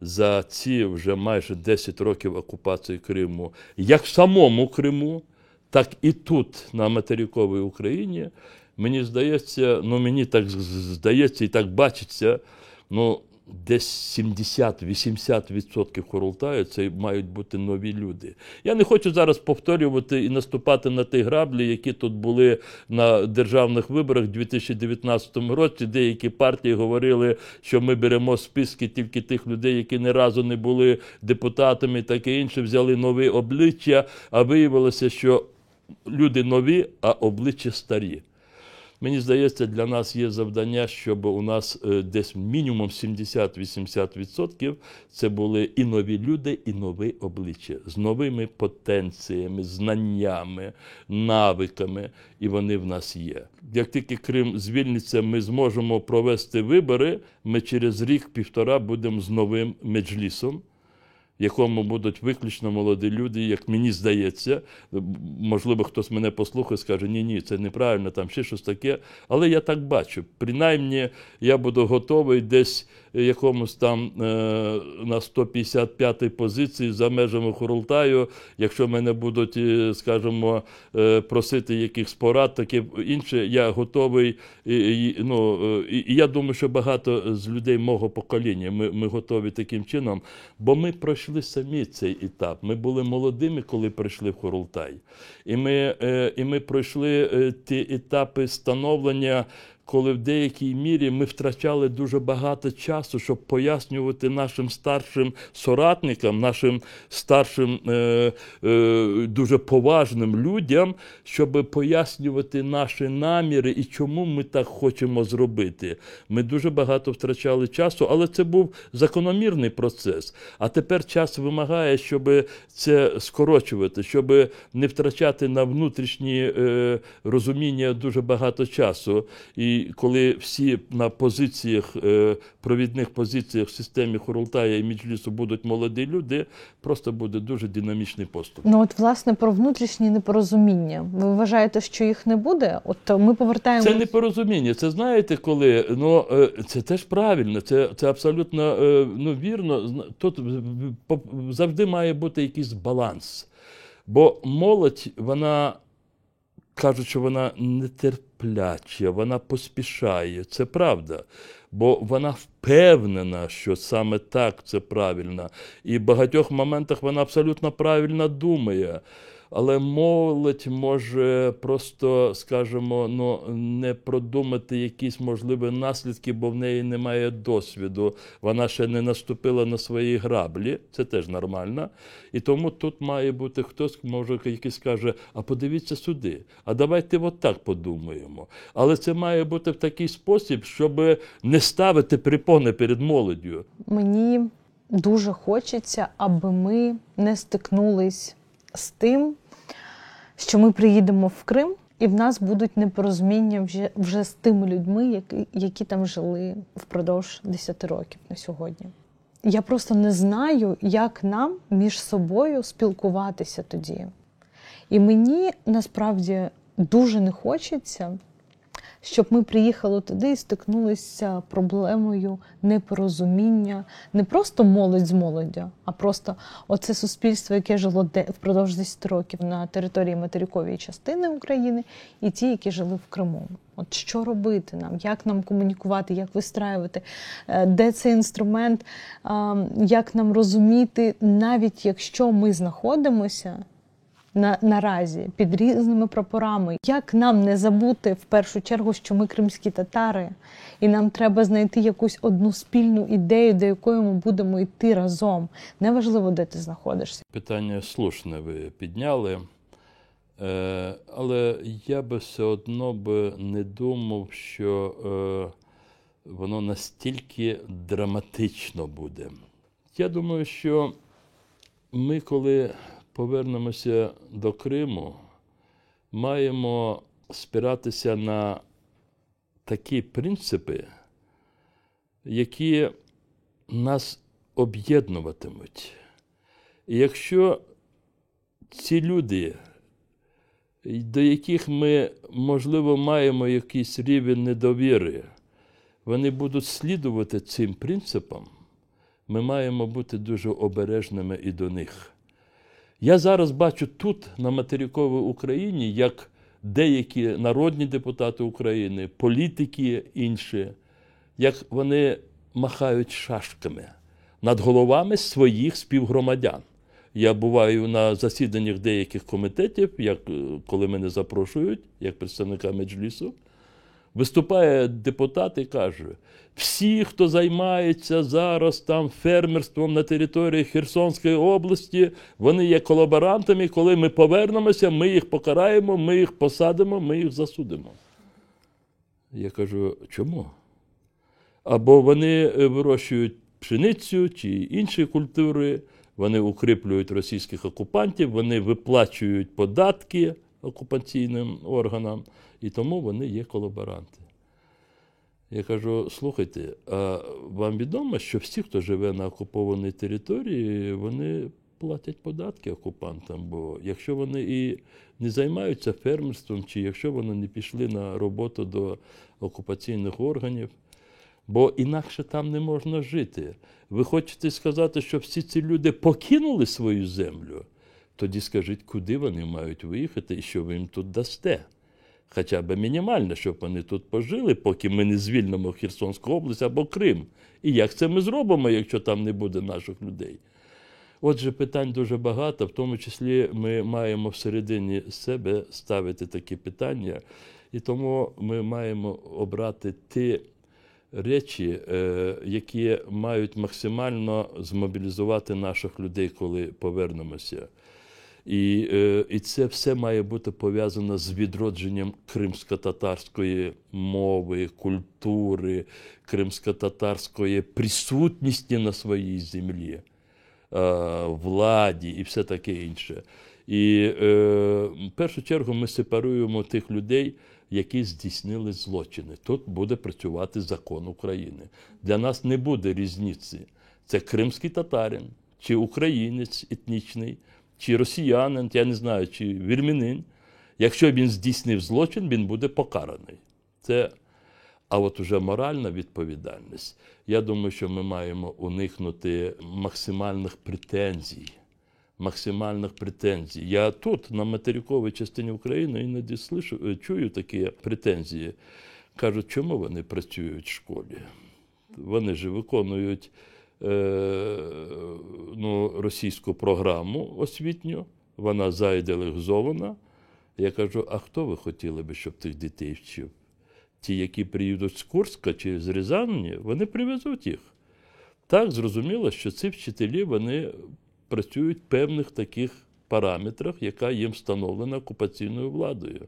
Speaker 2: за ці вже майже 10 років окупації Криму, як в самому Криму, так і тут, на материковій Україні, мені здається, мені так здається і так бачиться, десь 70-80% Курултаю це мають бути нові люди. Я не хочу зараз повторювати і наступати на ті граблі, які тут були на державних виборах у 2019 році. Деякі партії говорили, що ми беремо списки тільки тих людей, які ні разу не були депутатами, таке інше, взяли нові обличчя, а виявилося, що люди нові, а обличчя старі. Мені здається, для нас є завдання, щоб у нас десь мінімум 70-80% це були і нові люди, і нові обличчя, з новими потенціями, знаннями, навиками, і вони в нас є. Як тільки Крим звільниться, ми зможемо провести вибори, ми через рік-півтора будемо з новим меджлісом, в якому будуть виключно молоді люди, як мені здається. Можливо, хтось мене послухає і скаже, ні, це неправильно, там ще щось таке. Але я так бачу. Принаймні, я буду готовий десь якомусь там на 155-й позиції за межами Курултаю, якщо мене будуть, скажімо, просити якихось порад, таке інше, я готовий. І я думаю, що багато з людей мого покоління, ми готові таким чином, бо ми пройшли самі цей етап. Ми були молодими, коли прийшли в Курултай. І ми пройшли ті етапи становлення, коли в деякій мірі ми втрачали дуже багато часу, щоб пояснювати нашим старшим соратникам, нашим старшим дуже поважним людям, щоб пояснювати наші наміри і чому ми так хочемо зробити. Ми дуже багато втрачали часу, але це був закономірний процес. А тепер час вимагає, щоб це скорочувати, щоб не втрачати на внутрішні розуміння дуже багато часу. І коли всі на позиціях, провідних позиціях в системі Курултая і Меджлісу будуть молоді люди, просто буде дуже динамічний поступ.
Speaker 1: Ну от, власне, про внутрішні непорозуміння. Ви вважаєте, що їх не буде? От ми повертаємо...
Speaker 2: Це непорозуміння. Це знаєте, коли... це теж правильно, це абсолютно вірно. Тут завжди має бути якийсь баланс. Бо молодь, вона... Кажуть, що вона нетерпляча, вона поспішає. Це правда. Бо вона впевнена, що саме так це правильно. І в багатьох моментах вона абсолютно правильно думає. Але молодь може просто, скажімо, не продумати якісь можливі наслідки, бо в неї немає досвіду. Вона ще не наступила на свої граблі, це теж нормально. І тому тут має бути хтось, може, який скаже, а подивіться сюди, а давайте от так подумаємо. Але це має бути в такий спосіб, щоб не ставити препони перед молоддю.
Speaker 1: Мені дуже хочеться, аби ми не стикнулись з тим, що ми приїдемо в Крим, і в нас будуть непорозуміння вже з тими людьми, які там жили впродовж 10 років на сьогодні. Я просто не знаю, як нам між собою спілкуватися тоді. І мені, насправді, дуже не хочеться, щоб ми приїхали туди і стикнулися з проблемою непорозуміння, не просто молодь з молоддю, а просто оце суспільство, яке жило впродовж 10 років на території материкової частини України, і ті, які жили в Криму. От що робити нам, як нам комунікувати, як вистраювати, де цей інструмент, як нам розуміти, навіть якщо ми знаходимося наразі під різними прапорами. Як нам не забути в першу чергу, що ми кримські татари, і нам треба знайти якусь одну спільну ідею, до якої ми будемо йти разом. Неважливо, де ти знаходишся.
Speaker 2: Питання слушне ви підняли, але я би все одно не думав, що воно настільки драматично буде. Я думаю, що ми, коли повернемося до Криму, маємо спиратися на такі принципи, які нас об'єднуватимуть. І якщо ці люди, до яких ми, можливо, маємо якийсь рівень недовіри, вони будуть слідувати цим принципам, ми маємо бути дуже обережними і до них. Я зараз бачу тут, на материковій Україні, як деякі народні депутати України, політики інші, як вони махають шашками над головами своїх співгромадян. Я буваю на засіданнях деяких комітетів, коли мене запрошують, як представника Меджлісу, виступає депутат і каже, всі, хто займається зараз там фермерством на території Херсонської області, вони є колаборантами, коли ми повернемося, ми їх покараємо, ми їх посадимо, ми їх засудимо. Я кажу, чому? Або вони вирощують пшеницю чи інші культури, вони укріплюють російських окупантів, вони виплачують податки окупаційним органам, і тому вони є колаборанти. Я кажу, слухайте, а вам відомо, що всі, хто живе на окупованій території, вони платять податки окупантам, бо якщо вони і не займаються фермерством, чи якщо вони не пішли на роботу до окупаційних органів, бо інакше там не можна жити. Ви хочете сказати, що всі ці люди покинули свою землю? Тоді скажіть, куди вони мають виїхати і що ви їм тут дасте? Хоча б мінімально, щоб вони тут пожили, поки ми не звільнимо Херсонську область або Крим. І як це ми зробимо, якщо там не буде наших людей? Отже, питань дуже багато, в тому числі ми маємо всередині себе ставити такі питання, і тому ми маємо обрати ті речі, які мають максимально змобілізувати наших людей, коли повернемося. І це все має бути пов'язано з відродженням кримсько-татарської мови, культури, кримсько-татарської присутності на своїй землі, владі і все таке інше. І в першу чергу ми сепаруємо тих людей, які здійснили злочини. Тут буде працювати закон України. Для нас не буде різниці. Це кримський татарин, чи українець етнічний, чи росіянин, я не знаю, чи вірмянин. Якщо він здійснив злочин, він буде покараний. А от уже моральна відповідальність. Я думаю, що ми маємо уникнути максимальних претензій. Я тут, на материковій частині України, іноді чую такі претензії. Кажуть, чому вони працюють в школі? Вони ж виконують російську програму освітню, вона заідеологізована. Я кажу, а хто ви хотіли би, щоб тих дітей вчив? Ті, які приїдуть з Курська чи з Рязані, вони привезуть їх. Так, зрозуміло, що ці вчителі, вони працюють в певних таких параметрах, яка їм встановлена окупаційною владою.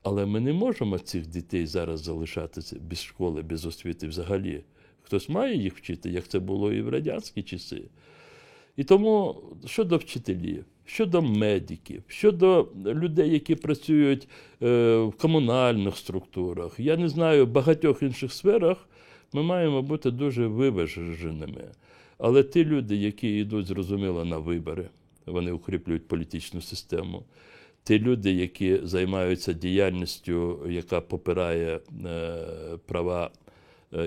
Speaker 2: Але ми не можемо цих дітей зараз залишатися без школи, без освіти взагалі. Хтось має їх вчити, як це було і в радянські часи. І тому щодо вчителів, щодо медиків, щодо людей, які працюють в комунальних структурах, я не знаю, в багатьох інших сферах ми маємо бути дуже виваженими. Але ті люди, які йдуть, зрозуміло, на вибори, вони укріплюють політичну систему. Ті люди, які займаються діяльністю, яка попирає права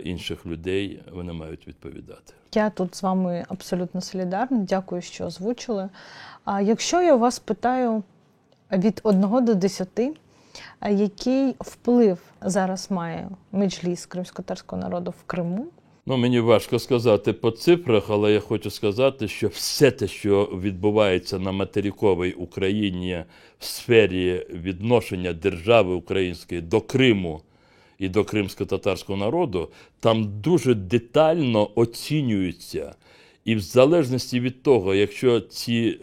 Speaker 2: інших людей, вони мають відповідати.
Speaker 1: Я тут з вами абсолютно солідарна. Дякую, що озвучили. А якщо я вас питаю від 1 до 10, який вплив зараз має меджліс кримськотатарського народу в Криму?
Speaker 2: Мені важко сказати по цифрах, але я хочу сказати, що все те, що відбувається на материковій Україні в сфері відношення держави української до Криму і до кримсько-татарського народу, там дуже детально оцінюється. І в залежності від того, якщо ці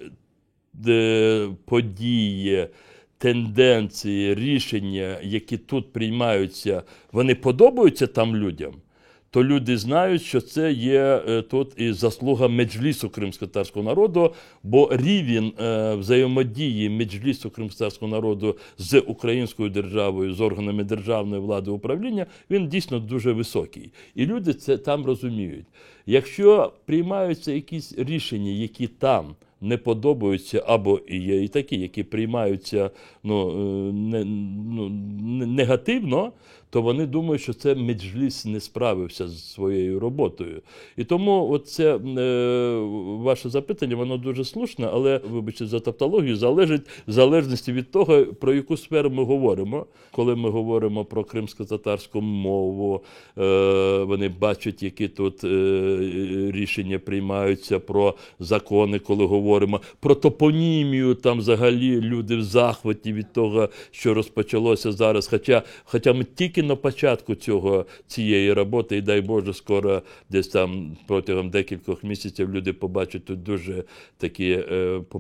Speaker 2: події, тенденції, рішення, які тут приймаються, вони подобаються там людям, то люди знають, що це є тут і заслуга меджлісу кримськотатарського народу, бо рівень взаємодії меджлісу кримськотатарського народу з українською державою, з органами державної влади управління, він дійсно дуже високий. І люди це там розуміють. Якщо приймаються якісь рішення, які там не подобаються, або і є і такі, які приймаються негативно, то вони думають, що це меджліс не справився з своєю роботою. І тому оце ваше запитання, воно дуже слушне, але, вибачте за тавтологію, залежить в залежності від того, про яку сферу ми говоримо. Коли ми говоримо про кримсько-татарську мову, вони бачать, які тут рішення приймаються про закони, коли говоримо про топонімію, там взагалі люди в захваті від того, що розпочалося зараз. Хоча ми тільки тільки на початку цієї роботи, і дай Боже, скоро десь там протягом декількох місяців люди побачать тут дуже такі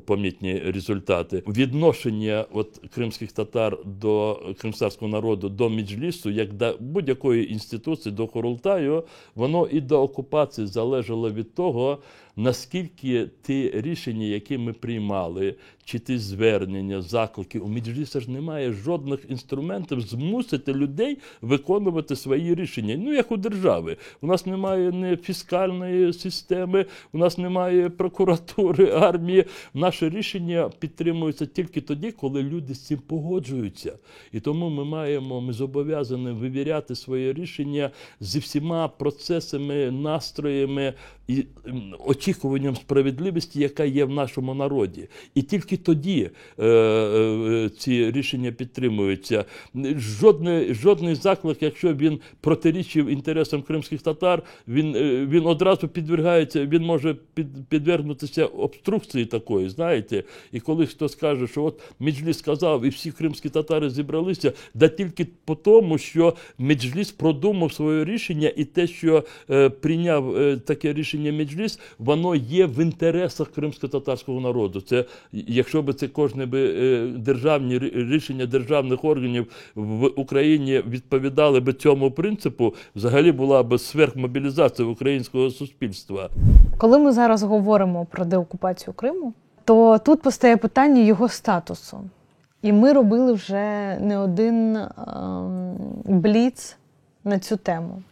Speaker 2: помітні результати. Відношення кримських татар до кримського народу до Меджлісу, як до будь-якої інституції, до Курултаю, воно і до окупації залежало від того, наскільки ті рішення, які ми приймали, чи ті звернення, заклики, у Меджлісу ж немає жодних інструментів змусити людей виконувати свої рішення. Ну, як у держави. У нас немає ні фіскальної системи, у нас немає прокуратури, армії. Наші рішення підтримуються тільки тоді, коли люди з цим погоджуються. І тому ми зобов'язані вивіряти своє рішення зі всіма процесами, настроями і очікуванням справедливості, яка є в нашому народі. І тільки тоді ці рішення підтримуються. Жодний заклик, якщо він протирічив інтересам кримських татар, він одразу підвергається, він може підвергнутися обструкції такої, знаєте. І коли хтось каже, що от Меджліс сказав, і всі кримські татари зібралися, да тільки по тому, що Меджліс продумав своє рішення, і те, що прийняв таке рішення Меджліс, воно є в інтересах кримсько-татарського народу. Це, якщо б це кожне державні рішення державних органів в Україні відповідали б цьому принципу, взагалі була б сверхмобілізація українського суспільства.
Speaker 1: Коли ми зараз говоримо про деокупацію Криму, то тут постає питання його статусу. І ми робили вже не один бліц на цю тему.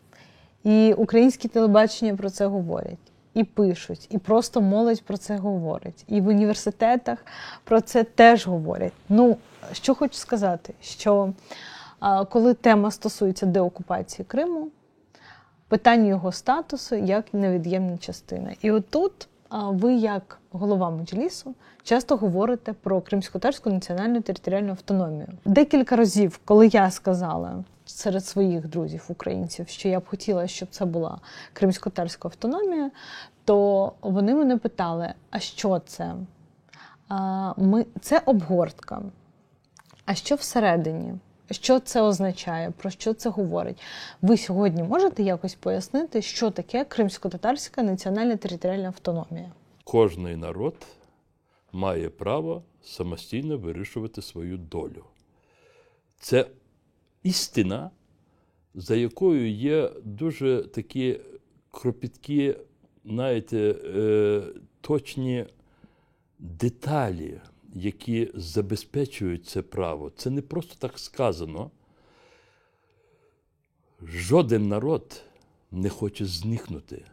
Speaker 1: І українське телебачення про це говорять, і пишуть, і просто молодь про це говорить. І в університетах про це теж говорять. Ну, що хочу сказати, що коли тема стосується деокупації Криму, питання його статусу як невід'ємна частина. І отут ви, як голова Меджлісу, часто говорите про кримськотатарську національну територіальну автономію. Декілька разів, коли я сказала серед своїх друзів, українців, що я б хотіла, щоб це була кримськотатарська автономія, то вони мене питали, а що це? Це обгортка. А що всередині? Що це означає? Про що це говорить? Ви сьогодні можете якось пояснити, що таке кримськотатарська національна територіальна автономія?
Speaker 2: Кожний народ має право самостійно вирішувати свою долю. Це істина, за якою є дуже такі кропіткі, знаєте, точні деталі, які забезпечують це право. Це не просто так сказано. Жоден народ не хоче зникнути.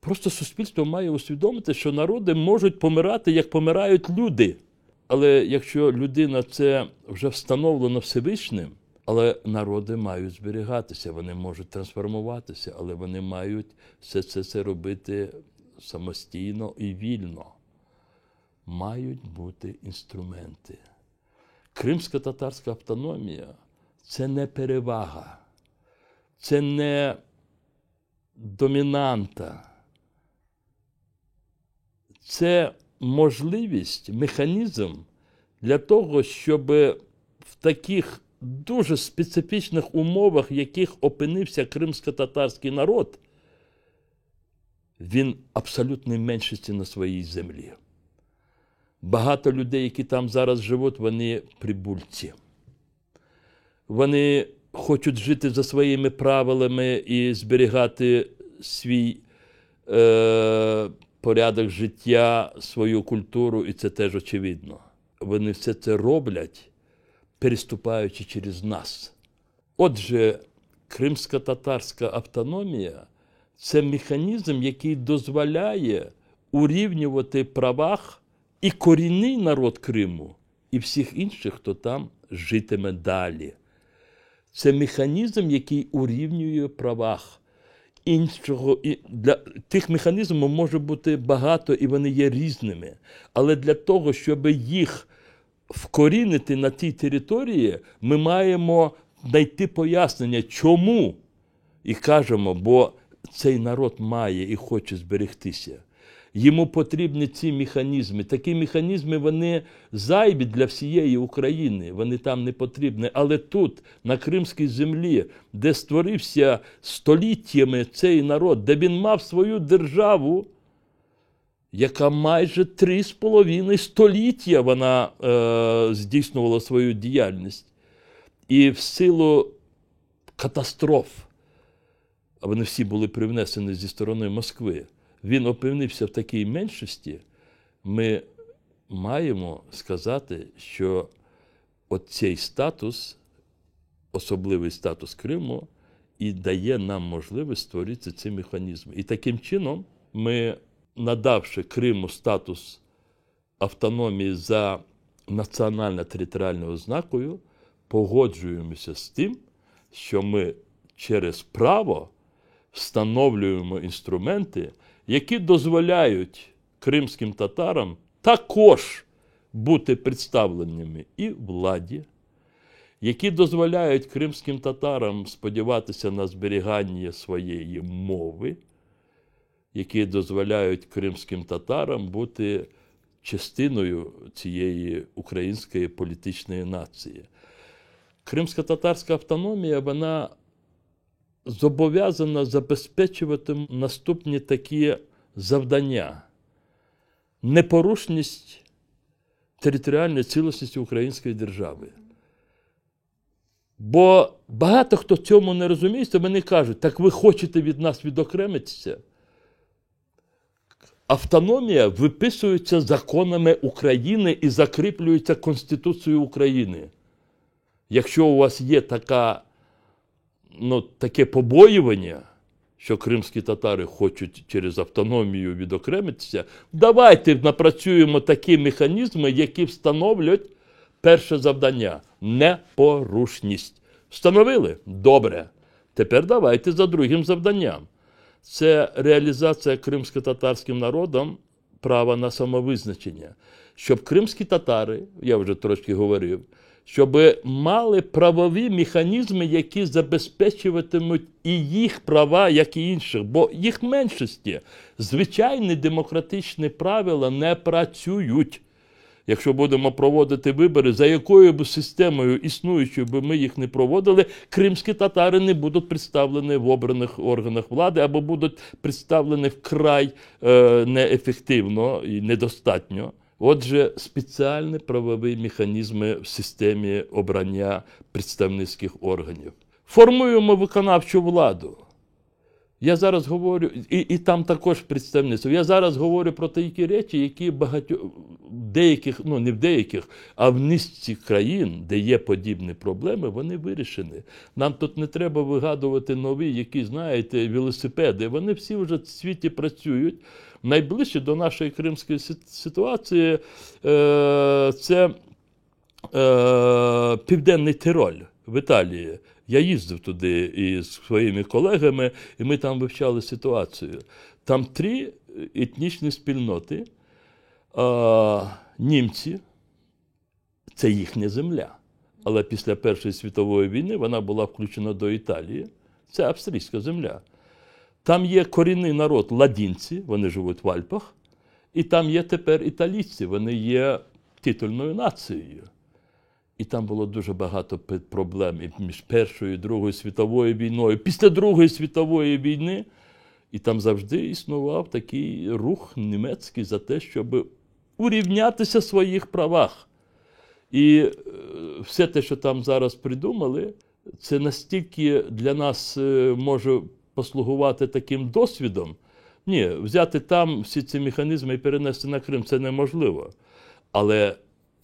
Speaker 2: Просто суспільство має усвідомити, що народи можуть помирати, як помирають люди. Але якщо людина це вже встановлено Всевишнім, але народи мають зберігатися, вони можуть трансформуватися, але вони мають все це робити самостійно і вільно. Мають бути інструменти. Кримсько-татарська автономія – це не перевага, це не домінанта. Це можливість, механізм для того, щоб в таких дуже специфічних умовах, в яких опинився кримсько-татарський народ, він абсолютній меншості на своїй землі. Багато людей, які там зараз живуть, вони прибульці. Вони хочуть жити за своїми правилами і зберігати свій порядок життя, свою культуру, і це теж очевидно. Вони все це роблять, переступаючи через нас. Отже, кримсько-татарська автономія – це механізм, який дозволяє урівнювати в правах і корінний народ Криму, і всіх інших, хто там житиме далі. Це механізм, який урівнює в правах. Іншого, і для тих механізмів може бути багато, і вони є різними. Але для того, щоб їх вкорінити на тій території, ми маємо знайти пояснення, чому. І кажемо, бо цей народ має і хоче зберегтися. Йому потрібні ці механізми. Такі механізми, вони зайві для всієї України, вони там не потрібні. Але тут, на Кримській землі, де створився століттями цей народ, де він мав свою державу, яка майже 3,5 століття вона здійснювала свою діяльність. І в силу катастроф, а вони всі були привнесені зі сторони Москви, він опинився в такій меншості, ми маємо сказати, що оцей статус, особливий статус Криму, і дає нам можливість створити ці механізми. І таким чином ми, надавши Криму статус автономії за національно-територіальною ознакою, погоджуємося з тим, що ми через право встановлюємо інструменти, які дозволяють кримським татарам також бути представленими і в владі, які дозволяють кримським татарам сподіватися на зберігання своєї мови, які дозволяють кримським татарам бути частиною цієї української політичної нації. Кримсько-татарська автономія, вона зобов'язана забезпечувати наступні такі завдання. Непорушність територіальної цілісності української держави. Бо багато хто цьому не розуміє, то вони кажуть, так ви хочете від нас відокремитися? Автономія виписується законами України і закріплюється Конституцією України. Якщо у вас є таке побоювання, що кримські татари хочуть через автономію відокремитися, давайте напрацюємо такі механізми, які встановлюють перше завдання – непорушність. Встановили? Добре. Тепер давайте за другим завданням. Це реалізація кримсько-татарським народом права на самовизначення. Щоб кримські татари, я вже трошки говорив, щоб мали правові механізми, які забезпечуватимуть і їх права, як і інших. Бо їх меншості. Звичайні демократичні правила не працюють. Якщо будемо проводити вибори, за якою б системою існуючою би ми їх не проводили, кримські татари не будуть представлені в обраних органах влади або будуть представлені вкрай неефективно і недостатньо. Отже, спеціальні правові механізми в системі обрання представницьких органів. Формуємо виконавчу владу. Я зараз говорю, і там також представництво. Я зараз говорю про такі речі, які деяких, не в деяких, а в низці країн, де є подібні проблеми, вони вирішені. Нам тут не треба вигадувати нові, які, знаєте, велосипеди. Вони всі вже в світі працюють. Найближче до нашої кримської ситуації це Південний Тироль в Італії. Я їздив туди із своїми колегами, і ми там вивчали ситуацію. Там 3 етнічні спільноти. Німці – це їхня земля. Але після Першої світової війни вона була включена до Італії. Це австрійська земля. Там є корінний народ ладінці, вони живуть в Альпах. І там є тепер італійці, вони є титульною нацією. І там було дуже багато проблем між Першою і Другою світовою війною. Після Другої світової війни, і там завжди існував такий рух німецький за те, щоб урівнятися в своїх правах. І все те, що там зараз придумали, це настільки для нас може послугувати таким досвідом. Ні, взяти там всі ці механізми і перенести на Крим – це неможливо. Але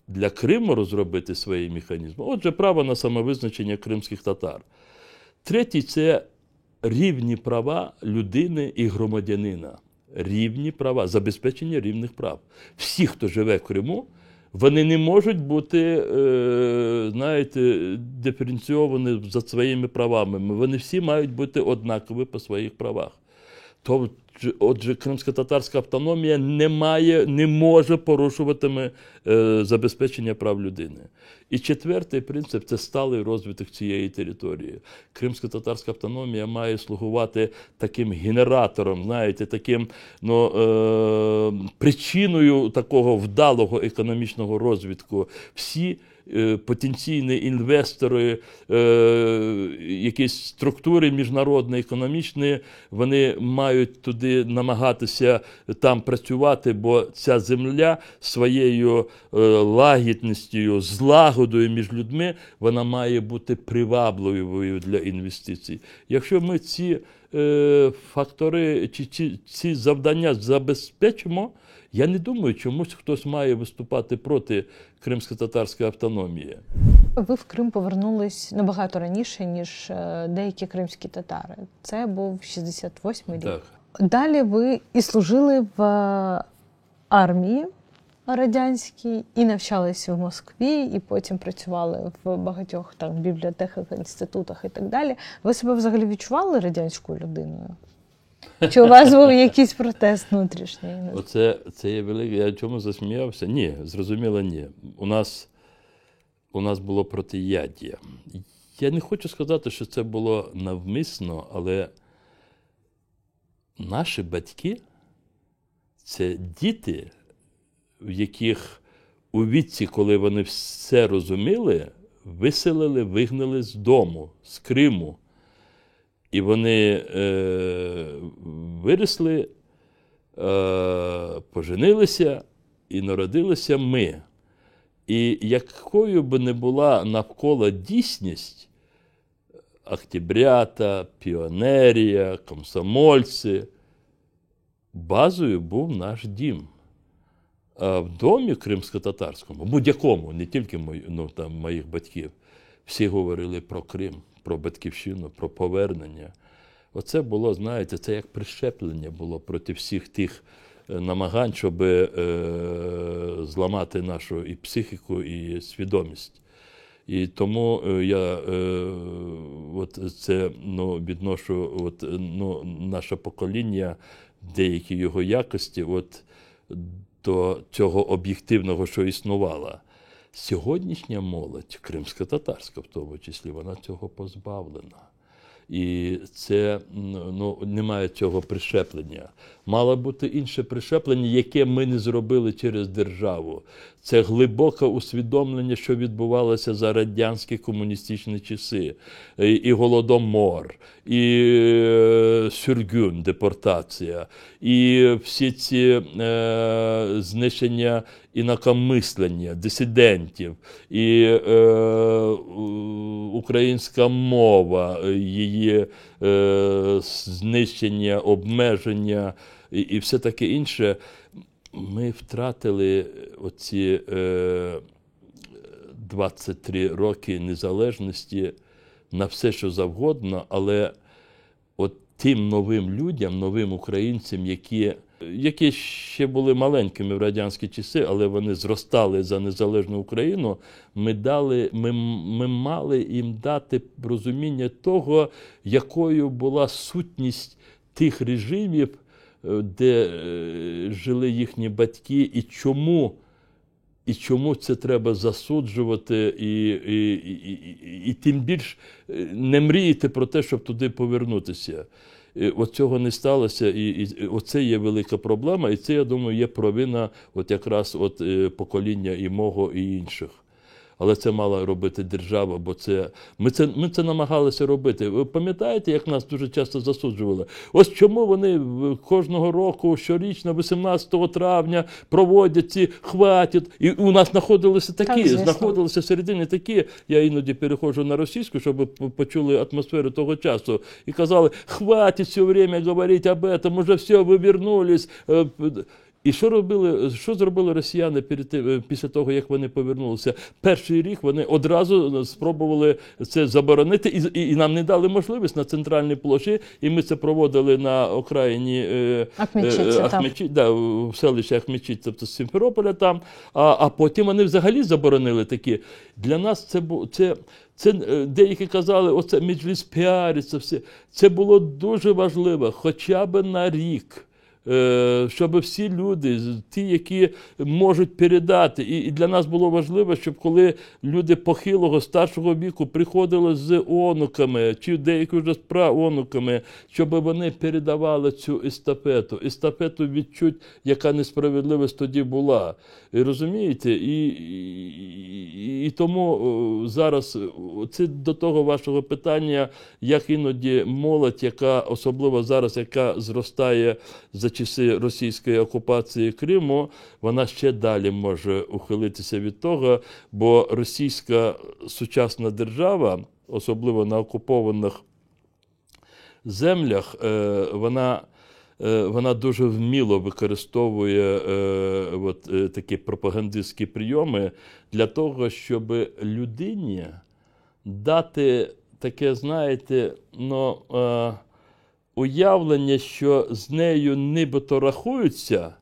Speaker 2: для Криму розробити свої механізми. Отже, право на самовизначення кримських татар. Третій – це рівні права людини і громадянина. Рівні права, забезпечення рівних прав. Всі, хто живе в Криму, вони не можуть бути, диференційовані за своїми правами. Вони всі мають бути однакові по своїх правах. То Отже, кримськотатарська автономія не може порушувати забезпечення прав людини. І четвертий принцип – це сталий розвиток цієї території. Кримськотатарська автономія має слугувати таким генератором, знаєте, таким причиною такого вдалого економічного розвитку. Всі потенційні інвестори, якісь структури міжнародні, економічні, вони мають туди намагатися там працювати, бо ця земля своєю лагідністю, злагодою між людьми, вона має бути привабливою для інвестицій. Якщо ми ці фактори, чи ці завдання забезпечимо, я не думаю, чомусь хтось має виступати проти кримськотатарської автономії.
Speaker 1: Ви в Крим повернулись набагато раніше, ніж деякі кримські татари. Це був 68-й рік.
Speaker 2: Так.
Speaker 1: Далі ви і служили в армії радянській, і навчалися в Москві, і потім працювали в багатьох там бібліотеках, інститутах і так далі. Ви себе взагалі відчували радянською людиною? Чи у вас був якийсь протест внутрішній?
Speaker 2: Це є велике. Я чому засміявся? Ні, зрозуміло, ні. У нас було протияддя. Я не хочу сказати, що це було навмисно, але наші батьки – це діти, в яких у віці, коли вони все розуміли, виселили, вигнали з дому, з Криму. І вони виросли, поженилися і народилися ми. І якою б не була навколо дійсність, октябрята, піонерія, комсомольці, базою був наш дім. А в домі кримськотатарському, будь-якому, не тільки моїх батьків, всі говорили про Крим, про батьківщину, про повернення. Оце було, знаєте, це як прищеплення було проти всіх тих намагань, щоб зламати нашу і психіку, і свідомість. І тому я відношу наше покоління, деякі його якості до цього об'єктивного, що існувало. Сьогоднішня молодь, кримськотатарська в тому числі, вона цього позбавлена. І це, немає цього прищеплення. Мало бути інше прищеплення, яке ми не зробили через державу. Це глибоке усвідомлення, що відбувалося за радянські комуністичні часи. І Голодомор, і Сюргюн, депортація, і всі ці знищення інакомислення, дисидентів, і українська мова, її знищення, обмеження і все таке інше. Ми втратили оці 23 роки незалежності на все, що завгодно, але от тим новим людям, новим українцям, які ще були маленькими в радянські часи, але вони зростали за незалежну Україну, ми мали їм дати розуміння того, якою була сутність тих режимів, де жили їхні батьки, і чому це треба засуджувати, і тим більш не мріяти про те, щоб туди повернутися. От цього не сталося, і оце є велика проблема, і це, я думаю, є провина якраз покоління і мого, і інших. Але це мала робити держава, бо ми це намагалися робити. Ви пам'ятаєте, як нас дуже часто засуджували? Ось чому вони кожного року, щорічно, 18 травня проводять ці «хватить». І у нас знаходилися всередині такі, я іноді переходжу на російську, щоб почули атмосферу того часу, і казали «хватить все время говорити об этом, уже все, ви вернулись». І що зробили росіяни після того, як вони повернулися? Перший рік вони одразу спробували це заборонити, і нам не дали можливість на центральній площі, і ми це проводили на окраїні в селищі Ахмечіт, тобто з Сімферополя там, а потім вони взагалі заборонили такі. Для нас це деякі казали, оце меджліс піариться, все. Це було дуже важливо, хоча б на рік. щоб всі люди, ті, які можуть передати. І для нас було важливо, щоб коли люди похилого, старшого віку приходили з онуками, чи деякі вже з праонуками, щоб вони передавали цю естафету відчуть, яка несправедливість тоді була. І розумієте? І тому зараз, це до того вашого питання, як іноді молодь, яка, особливо зараз, яка зростає за часи російської окупації Криму, вона ще далі може ухилитися від того, бо російська сучасна держава, особливо на окупованих землях, вона дуже вміло використовує такі пропагандистські прийоми для того, щоб людині дати таке, знаєте, уявлення, що з нею нібито рахуються,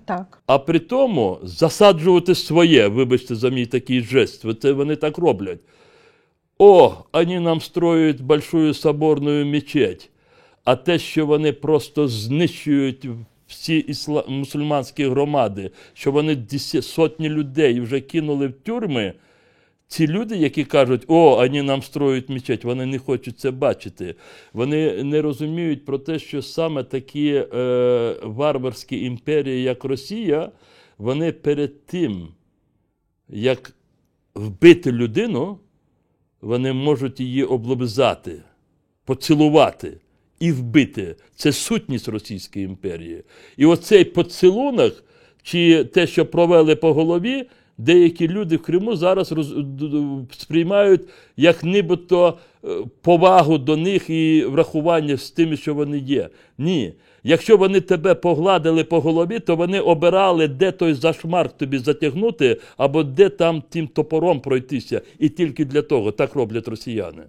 Speaker 1: Так.
Speaker 2: а при тому засаджувати своє, вибачте за мій такий жест, вони так роблять. О, вони нам строять большую соборную мечеть. А те, що вони просто знищують всі мусульманські громади, що вони сотні людей вже кинули в тюрми, ці люди, які кажуть, о, вони нам строять мечеть, вони не хочуть це бачити. Вони не розуміють про те, що саме такі варварські імперії, як Росія, вони перед тим, як вбити людину, вони можуть її облобизати, поцілувати і вбити. Це сутність Російської імперії. І оцей поцілунок, чи те, що провели по голові, деякі люди в Криму зараз сприймають як нібито повагу до них і врахування з тим, що вони є. Ні. Якщо вони тебе погладили по голові, то вони обирали, де той зашмарк тобі затягнути, або де там тим топором пройтися. І тільки для того. Так роблять росіяни.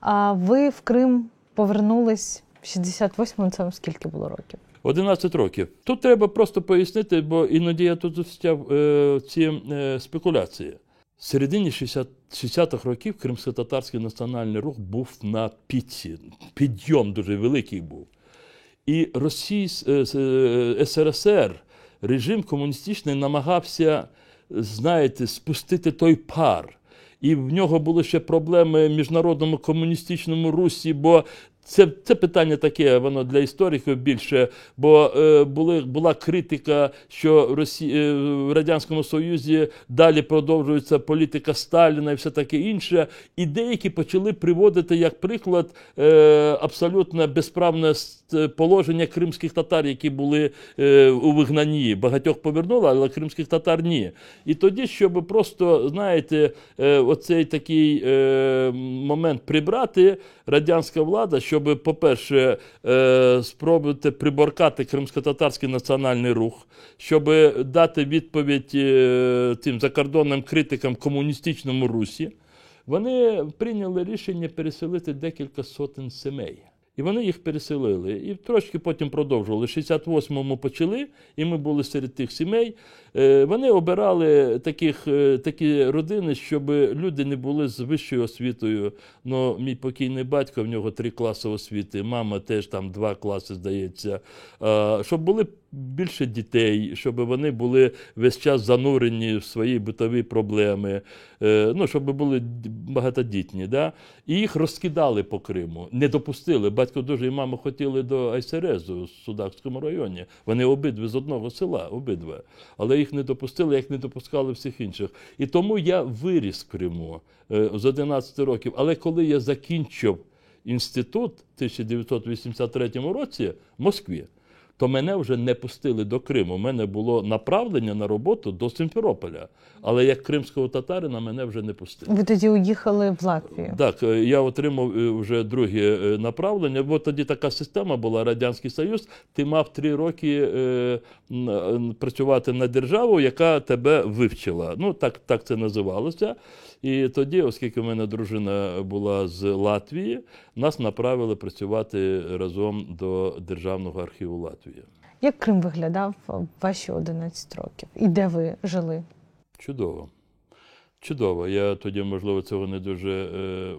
Speaker 1: А ви в Крим повернулись в 68-му, це вам скільки було років?
Speaker 2: 11 років. Тут треба просто пояснити, бо іноді я тут зустрічав ці спекуляції. В середині 60-х років Кримсько-татарський національний рух був на піці. Підйом дуже великий був. І СРСР, режим комуністичний, намагався, знаєте, спустити той пар. І в нього були ще проблеми в міжнародному комуністичному русі, бо це питання таке, воно для істориків більше, бо була критика, що в Радянському Союзі далі продовжується політика Сталіна і все таке інше. І деякі почали приводити як приклад абсолютно безправне положення кримських татар, які були у вигнанні. Багатьох повернули, але кримських татар ні. І тоді, щоб просто, знаєте, оцей такий момент прибрати, радянська влада, щоб, по-перше, спробувати приборкати кримсько-татарський національний рух, щоб дати відповідь тим закордонним критикам комуністичному русі, вони прийняли рішення переселити декілька сотень сімей. І вони їх переселили. І трошки потім продовжували. В 68-му почали, і ми були серед тих сімей. Вони обирали такі родини, щоб люди не були з вищою освітою. Ну, мій покійний батько, в нього 3 класи освіти, мама теж там 2 класи, здається. Щоб були більше дітей, щоб вони були весь час занурені в свої битові проблеми, щоб були багатодітні. Да? І їх розкидали по Криму, не допустили. Батько дуже і мама хотіли до Айсерезу, в Судакському районі. Вони обидві з одного села, обидва. Але їх не допустили, як не допускали всіх інших. І тому я виріс в Криму з 11 років. Але коли я закінчив інститут в 1983 році в Москві, то мене вже не пустили до Криму. У мене було направлення на роботу до Сімферополя. Але як кримського татарина мене вже не пустили.
Speaker 1: Ви тоді уїхали в Латвію?
Speaker 2: Так, я отримав вже друге направлення, бо тоді така система була, Радянський Союз. Ти мав 3 роки працювати на державу, яка тебе вивчила. Ну, так це називалося. І тоді, оскільки в мене дружина була з Латвії, нас направили працювати разом до Державного архіву Латвії.
Speaker 1: Як Крим виглядав в ваші 11 років? І де ви жили?
Speaker 2: Чудово. Чудово. Я тоді, можливо, цього не дуже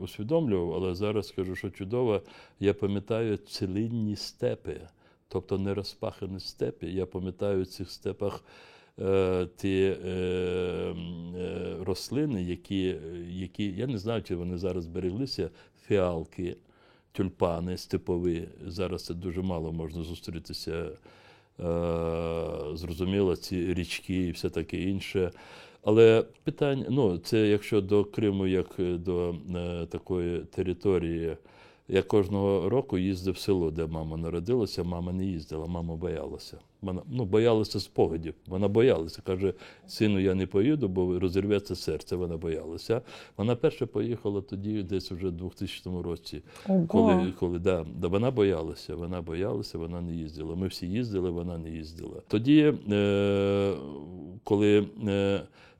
Speaker 2: усвідомлював, але зараз скажу, що чудово. Я пам'ятаю цілинні степи. тобто не розпахані степи. Я пам'ятаю в цих степах ті рослини, які, я не знаю, чи вони зараз збереглися, фіалки, тюльпани степові. Зараз це дуже мало можна зустрітися. Зрозуміло, ці річки і все таке інше. Але питання, ну, це якщо до Криму, як до такої території, я кожного року їздив в село, де мама народилася, мама не їздила, мама боялася. Вона, боялася спогадів, вона боялася. Каже, сину, я не поїду, бо розірветься серце, вона боялася. Вона перша поїхала тоді, десь вже в 2000 році. Коли вона боялася, вона не їздила. Ми всі їздили, вона не їздила. Тоді, коли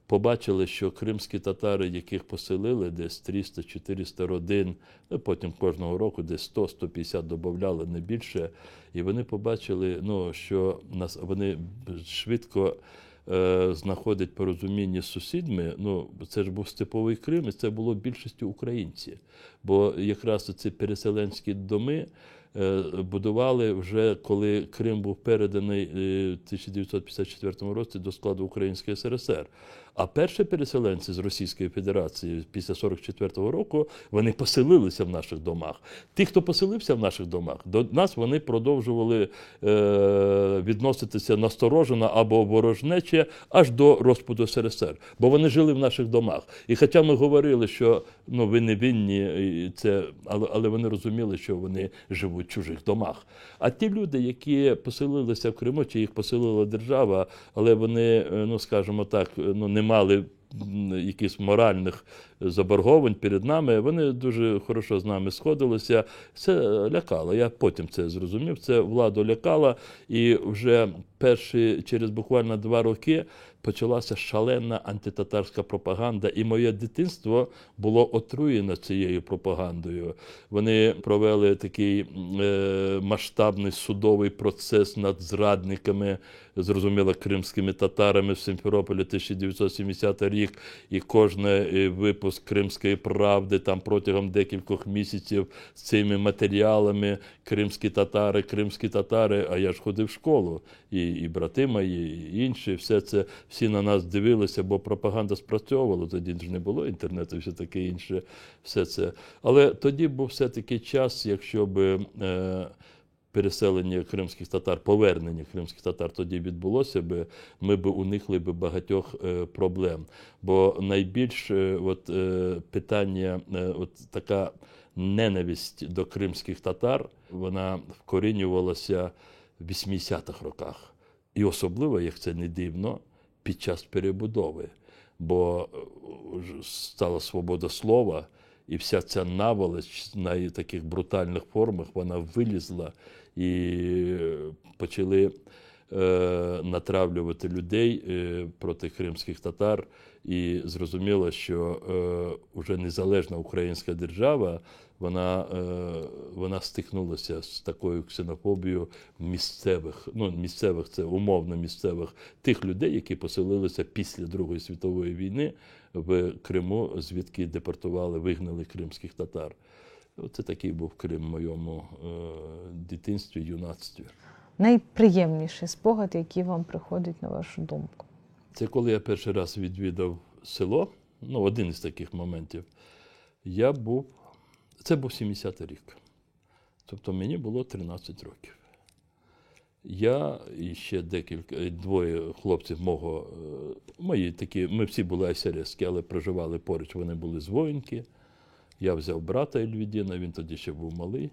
Speaker 2: побачили, що кримські татари, яких поселили, десь 300-400 родин, потім кожного року десь 100-150 додавали, не більше, і вони побачили, що вони швидко знаходять порозуміння з сусідами. Це ж був степовий Крим, і це було більшістю українці. Бо якраз ці переселенські доми будували вже, коли Крим був переданий в 1954 році до складу Української СРСР. А перші переселенці з Російської Федерації після 1944 року, вони поселилися в наших домах. Ті, хто поселився в наших домах, до нас вони продовжували відноситися насторожено або ворожнече аж до розпаду СРСР. Бо вони жили в наших домах. І хоча ми говорили, що ви не винні, але вони розуміли, що вони живуть в чужих домах. А ті люди, які поселилися в Криму, чи їх поселила держава, але вони, скажімо так, не мали якихось моральних заборговань перед нами, вони дуже хорошо з нами сходилися. Це лякало, я потім це зрозумів, це владу лякало, і вже через буквально 2 роки почалася шалена антитатарська пропаганда, і моє дитинство було отруєно цією пропагандою. Вони провели такий масштабний судовий процес над зрадниками, зрозуміло, кримськими татарами в Сімферополі 1970 рік, і кожний випуск «Кримської правди» там протягом декількох місяців з цими матеріалами кримські татари, а я ж ходив в школу, і брати мої, і інші, всі на нас дивилися, бо пропаганда спрацьовувала, тоді ж не було інтернету і все таке інше, все це. Але тоді був все-таки час, якщо б переселення кримських татар, повернення кримських татар тоді відбулося б, ми б уникли б багатьох проблем. Бо найбільш питання, така ненависть до кримських татар, вона вкорінювалася в 80-х роках. І особливо, як це не дивно, під час перебудови. Бо стала свобода слова, і вся ця наволоч на таких брутальних формах, вона вилізла, і почали натравлювати людей проти кримських татар. І зрозуміло, що вже незалежна українська держава, вона стикнулася з такою ксенофобією місцевих, це умовно місцевих, тих людей, які поселилися після Другої світової війни в Криму, звідки депортували, вигнали кримських татар. Оце такий був Крим в моєму дитинстві, юнацтві.
Speaker 1: Найприємніший спогад, який вам приходить на вашу думку?
Speaker 2: Це коли я перший раз відвідав село, один із таких моментів. Це був 70-й рік. Тобто мені було 13 років. Я і ще двоє хлопців ми всі були айсерівські, але проживали поруч, вони були з Воїнки. Я взяв брата Ельвідіна, він тоді ще був малий.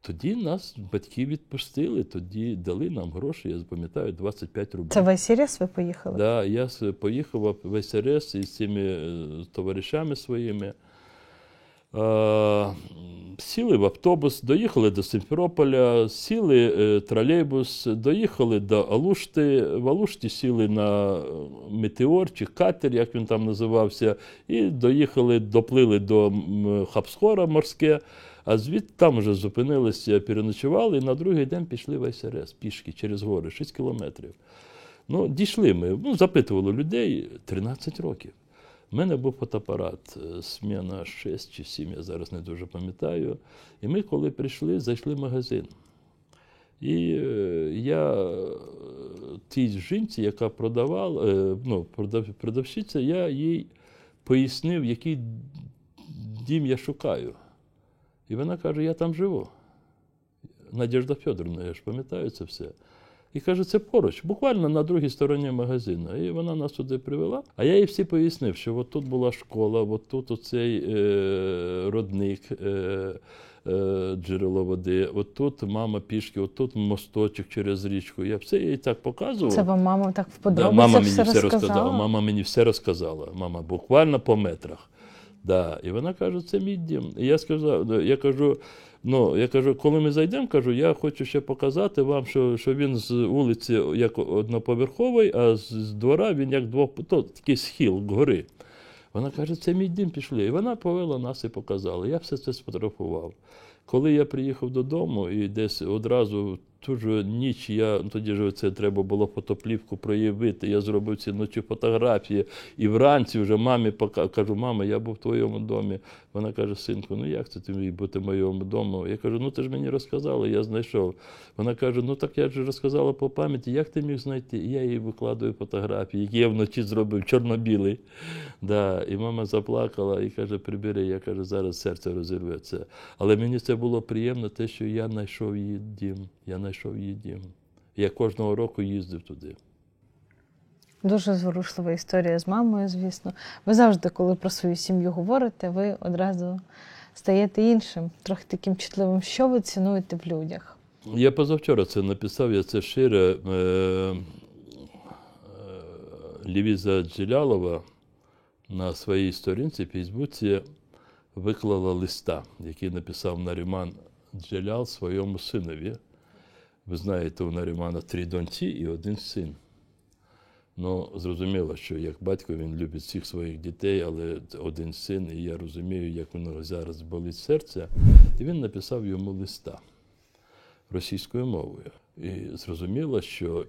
Speaker 2: Тоді нас батьки відпустили, тоді дали нам гроші, я пам'ятаю, 25 рублів.
Speaker 1: Це в СРС ви поїхали?
Speaker 2: Так, я поїхав в СРС із цими товаришами своїми. Сіли в автобус, доїхали до Сімферополя, сіли тролейбус, доїхали до Алушти, в Алушті сіли на метеор чи катер, як він там називався, і доплили до Хапсхора морське, а звідти там вже зупинилися, переночували, і на другий день пішли в СРС пішки через гори, 6 кілометрів. Дійшли ми, запитували людей, 13 років. У мене був фотоапарат, смена 6 чи 7, я зараз не дуже пам'ятаю. І ми, коли прийшли, зайшли в магазин. І я тій жінці, яка продавала, продавщиця, я їй пояснив, який дім я шукаю. І вона каже, я там живу. Надежда Федоровна, я ж пам'ятаю це все. І каже, це поруч, буквально на другій стороні магазину. І вона нас туди привела. А я їй всі пояснив, що от тут була школа, от тут оцей родник, джерело води, от тут мама пішки, от тут мосточок через річку. Я все їй так показував.
Speaker 1: Це вам мама так в подробицях
Speaker 2: мама
Speaker 1: все
Speaker 2: мені
Speaker 1: розказала?
Speaker 2: Мама мені все розказала. Мама буквально по метрах. Да. І вона каже, це мій дім. І я кажу, коли ми зайдемо, я хочу ще показати вам, що він з вулиці як одноповерховий, а з двора він як такий схил гори. Вона каже, це мій дім, пішли. І вона повела нас і показала. Я все це сфотографував. Коли я приїхав додому і десь одразу ту ж ніч, тоді ж це треба було фотоплівку проявити, я зробив ці ночі фотографії, і вранці вже мамі кажу, мама, я був в твоєму домі. Вона каже, синку, як це ти міг бути в моєму домі? Я кажу, ти ж мені розказала, я знайшов. Вона каже, так я ж розказала по пам'яті, як ти міг знайти? І я їй викладаю фотографії, які я вночі зробив, чорно-білий. Да. І мама заплакала і каже, прибери, я кажу, зараз серце розірветься. Але мені це було приємно, те, що я знайшов її дім. Я кожного року їздив туди.
Speaker 1: Дуже зворушлива історія з мамою, звісно. Ви завжди, коли про свою сім'ю говорите, ви одразу стаєте іншим, трохи таким чутливим. Що ви цінуєте в людях?
Speaker 2: Я позавчора це написав, я це щиро. Лівіза Джелялова на своїй сторінці в Фейсбуці виклала листа, який написав Наріман Джелял своєму синові. Ви знаєте, у Нарімана 3 доньці і 1 син. Зрозуміло, що як батько він любить всіх своїх дітей, але 1 син, і я розумію, як у нього зараз болить серце. І він написав йому листа російською мовою. І зрозуміло, що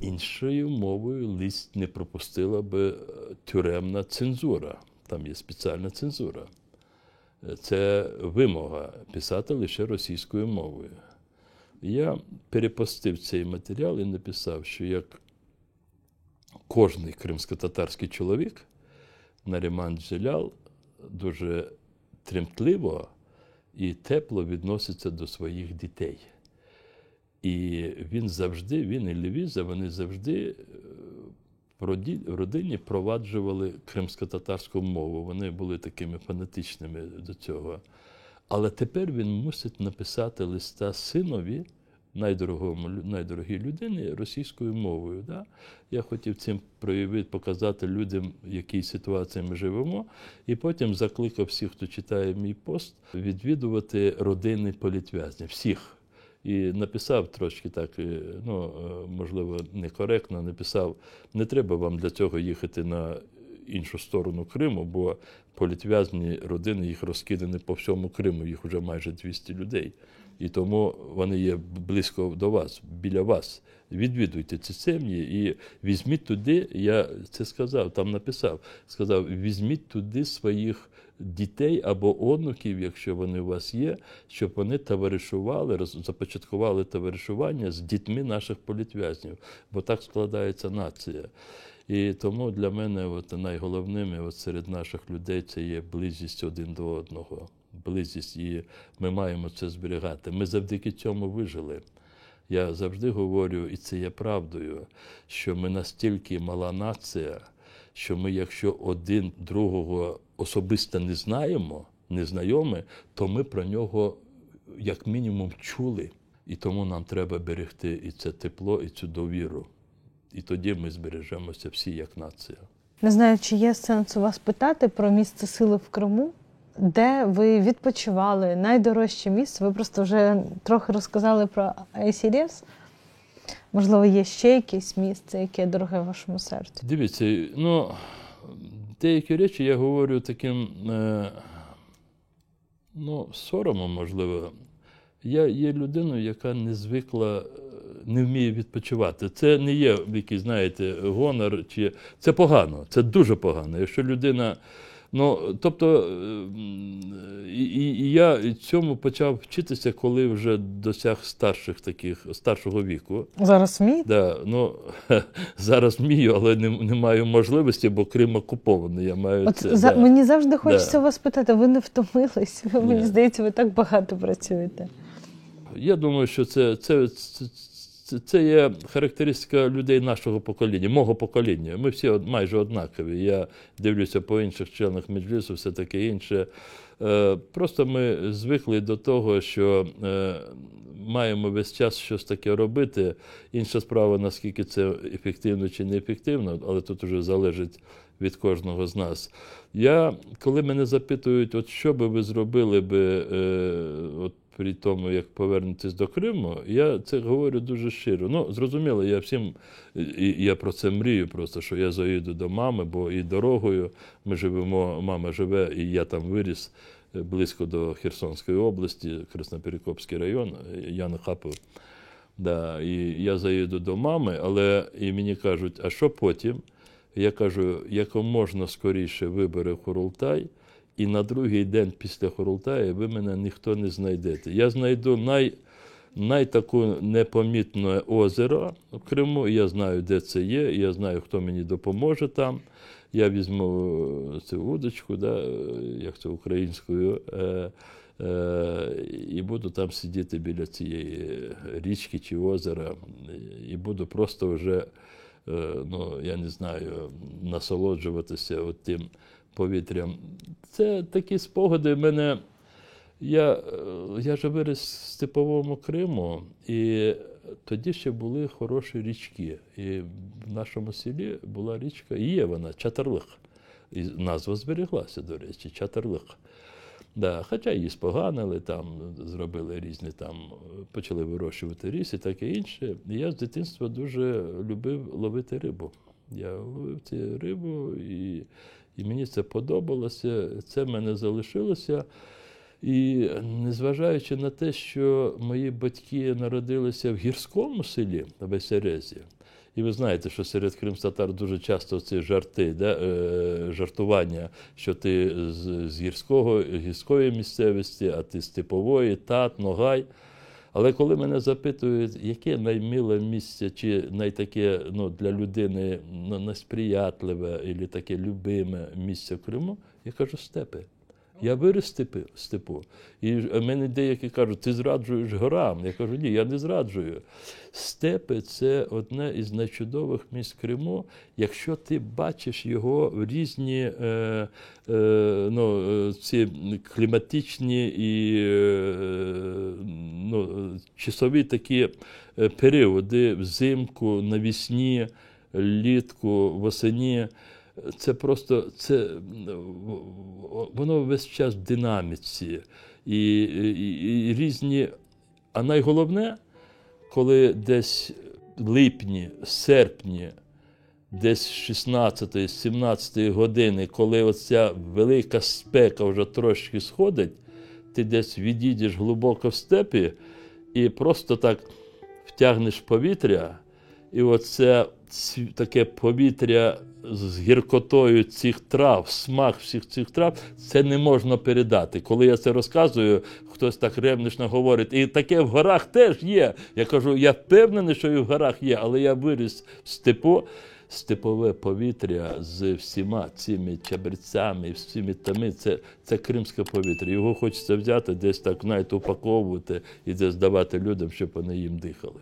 Speaker 2: іншою мовою лист не пропустила би тюремна цензура. Там є спеціальна цензура. Це вимога писати лише російською мовою. Я перепостив цей матеріал і написав, що як кожний кримсько-татарський чоловік, Наріман Джелял дуже тремтливо і тепло відноситься до своїх дітей. І він і Лівіза, вони завжди в родині впроваджували кримсько-татарську мову. Вони були такими фанатичними до цього. Але тепер він мусить написати листа синові, найдорогій людині, російською мовою. Да? Я хотів цим показати людям, в якій ситуації ми живемо, і потім закликав всіх, хто читає мій пост, відвідувати родини політв'язнів, всіх. І написав трошки так, можливо, некоректно, написав, не треба вам для цього їхати на іншу сторону Криму, бо політв'язні родини, їх розкидані по всьому Криму, їх вже майже 200 людей. І тому вони є близько до вас, біля вас. Відвідуйте ці сім'ї і візьміть туди, я це сказав, там написав, візьміть туди своїх дітей або онуків, якщо вони у вас є, щоб вони товаришували, започаткували товаришування з дітьми наших політв'язнів, бо так складається нація. І тому для мене найголовним серед наших людей це є близькість один до одного. Близькість, і ми маємо це зберігати. Ми завдяки цьому вижили. Я завжди говорю, і це є правдою, що ми настільки мала нація, що ми, якщо один другого особисто не знайомі, то ми про нього як мінімум чули. І тому нам треба берегти і це тепло, і цю довіру. І тоді ми збережемося всі як нація.
Speaker 1: Не знаю, чи є сенс у вас питати про місце сили в Криму, де ви відпочивали, найдорожче місце. Ви просто вже трохи розказали про Айсі-Ревс. Можливо, є ще якесь місце, яке дороге вашому серцю?
Speaker 2: Дивіться, деякі речі я говорю таким, соромом, можливо. Я є людиною, яка не звикла, не вміє відпочивати. Це не є якийсь, гонор. Це погано, це дуже погано. Якщо людина Ну, тобто, і я цьому почав вчитися, коли вже досяг старшого віку.
Speaker 1: Зараз вмієте?
Speaker 2: Да, ну, зараз вмію, але не маю можливості, бо Крим окупований. Я маю
Speaker 1: От
Speaker 2: це.
Speaker 1: мені завжди хочеться вас питати, ви не втомились? Мені здається, ви так багато працюєте.
Speaker 2: Я думаю, що це є характеристика людей нашого покоління, мого покоління. Ми всі майже однакові. Я дивлюся по інших членах Меджлісу, все таке інше. Просто ми звикли до того, що маємо весь час щось таке робити. Інша справа, наскільки це ефективно чи неефективно, але тут вже залежить від кожного з нас. Коли мене запитують, от що би ви зробили при тому, як повернетесь до Криму, я це говорю дуже щиро. Ну, зрозуміло, я про це мрію просто, що я заїду до мами, бо і дорогою ми живемо, мама живе, і я там виріс близько до Херсонської області, Красноперекопський район, Яна Хапов. Да, і я заїду до мами, але і мені кажуть, а що потім? Я кажу, якомога скоріше вибори в Курултай, і на другий день після Курултаю ви мене ніхто не знайдете. Я знайду таку непомітне озеро в Криму, я знаю, де це є, я знаю, хто мені допоможе там. Я візьму цю удочку, як це українською, і буду там сидіти біля цієї річки чи озера, і буду просто вже, я не знаю, насолоджуватися тим повітрям. Це такі спогади в мене. Я ж виріс в степовому Криму, і тоді ще були хороші річки. І в нашому селі була річка, і є вона, Чатарлик. І назва зберіглася, до речі, Чатарлик. Да, хоча її споганили, там, зробили різні, почали вирощувати ріс і таке інше. І я з дитинства дуже любив ловити рибу. Я ловив цю рибу, і мені це подобалося, це в мене залишилося. І незважаючи на те, що мої батьки народилися в гірському селі, на Бесерезі, і ви знаєте, що серед кримстатар дуже часто ці жарти, жартування, що ти з гірської місцевості, а ти з степової, Тат, Ногай. Але коли мене запитують, яке наймиле місце, чи найтаке для людини несприятливе, або таке любиме місце в Криму, я кажу степи. Я виріс в степу. І мене деякі кажуть, ти зраджуєш горам. Я кажу, ні, я не зраджую. Степи – це одне із найчудових місць Криму, якщо ти бачиш його в різні ці кліматичні і часові такі періоди взимку, навесні, літку, восені. Це просто, воно весь час в динаміці. І різні, а найголовне, коли десь в липні, серпні, десь з 16-17 години, коли оця велика спека вже трошки сходить, ти десь відійдеш глибоко в степі і просто так втягнеш повітря, і оце таке повітря з гіркотою цих трав, смак всіх цих трав, це не можна передати. Коли я це розказую, хтось так ревнично говорить, і таке в горах теж є. Я кажу, я впевнений, що і в горах є, але я виріс в степу. Степове повітря з всіма цими чабрецями, всіми тами, це кримське повітря. Його хочеться взяти, десь так, упаковувати і десь давати людям, щоб вони їм дихали.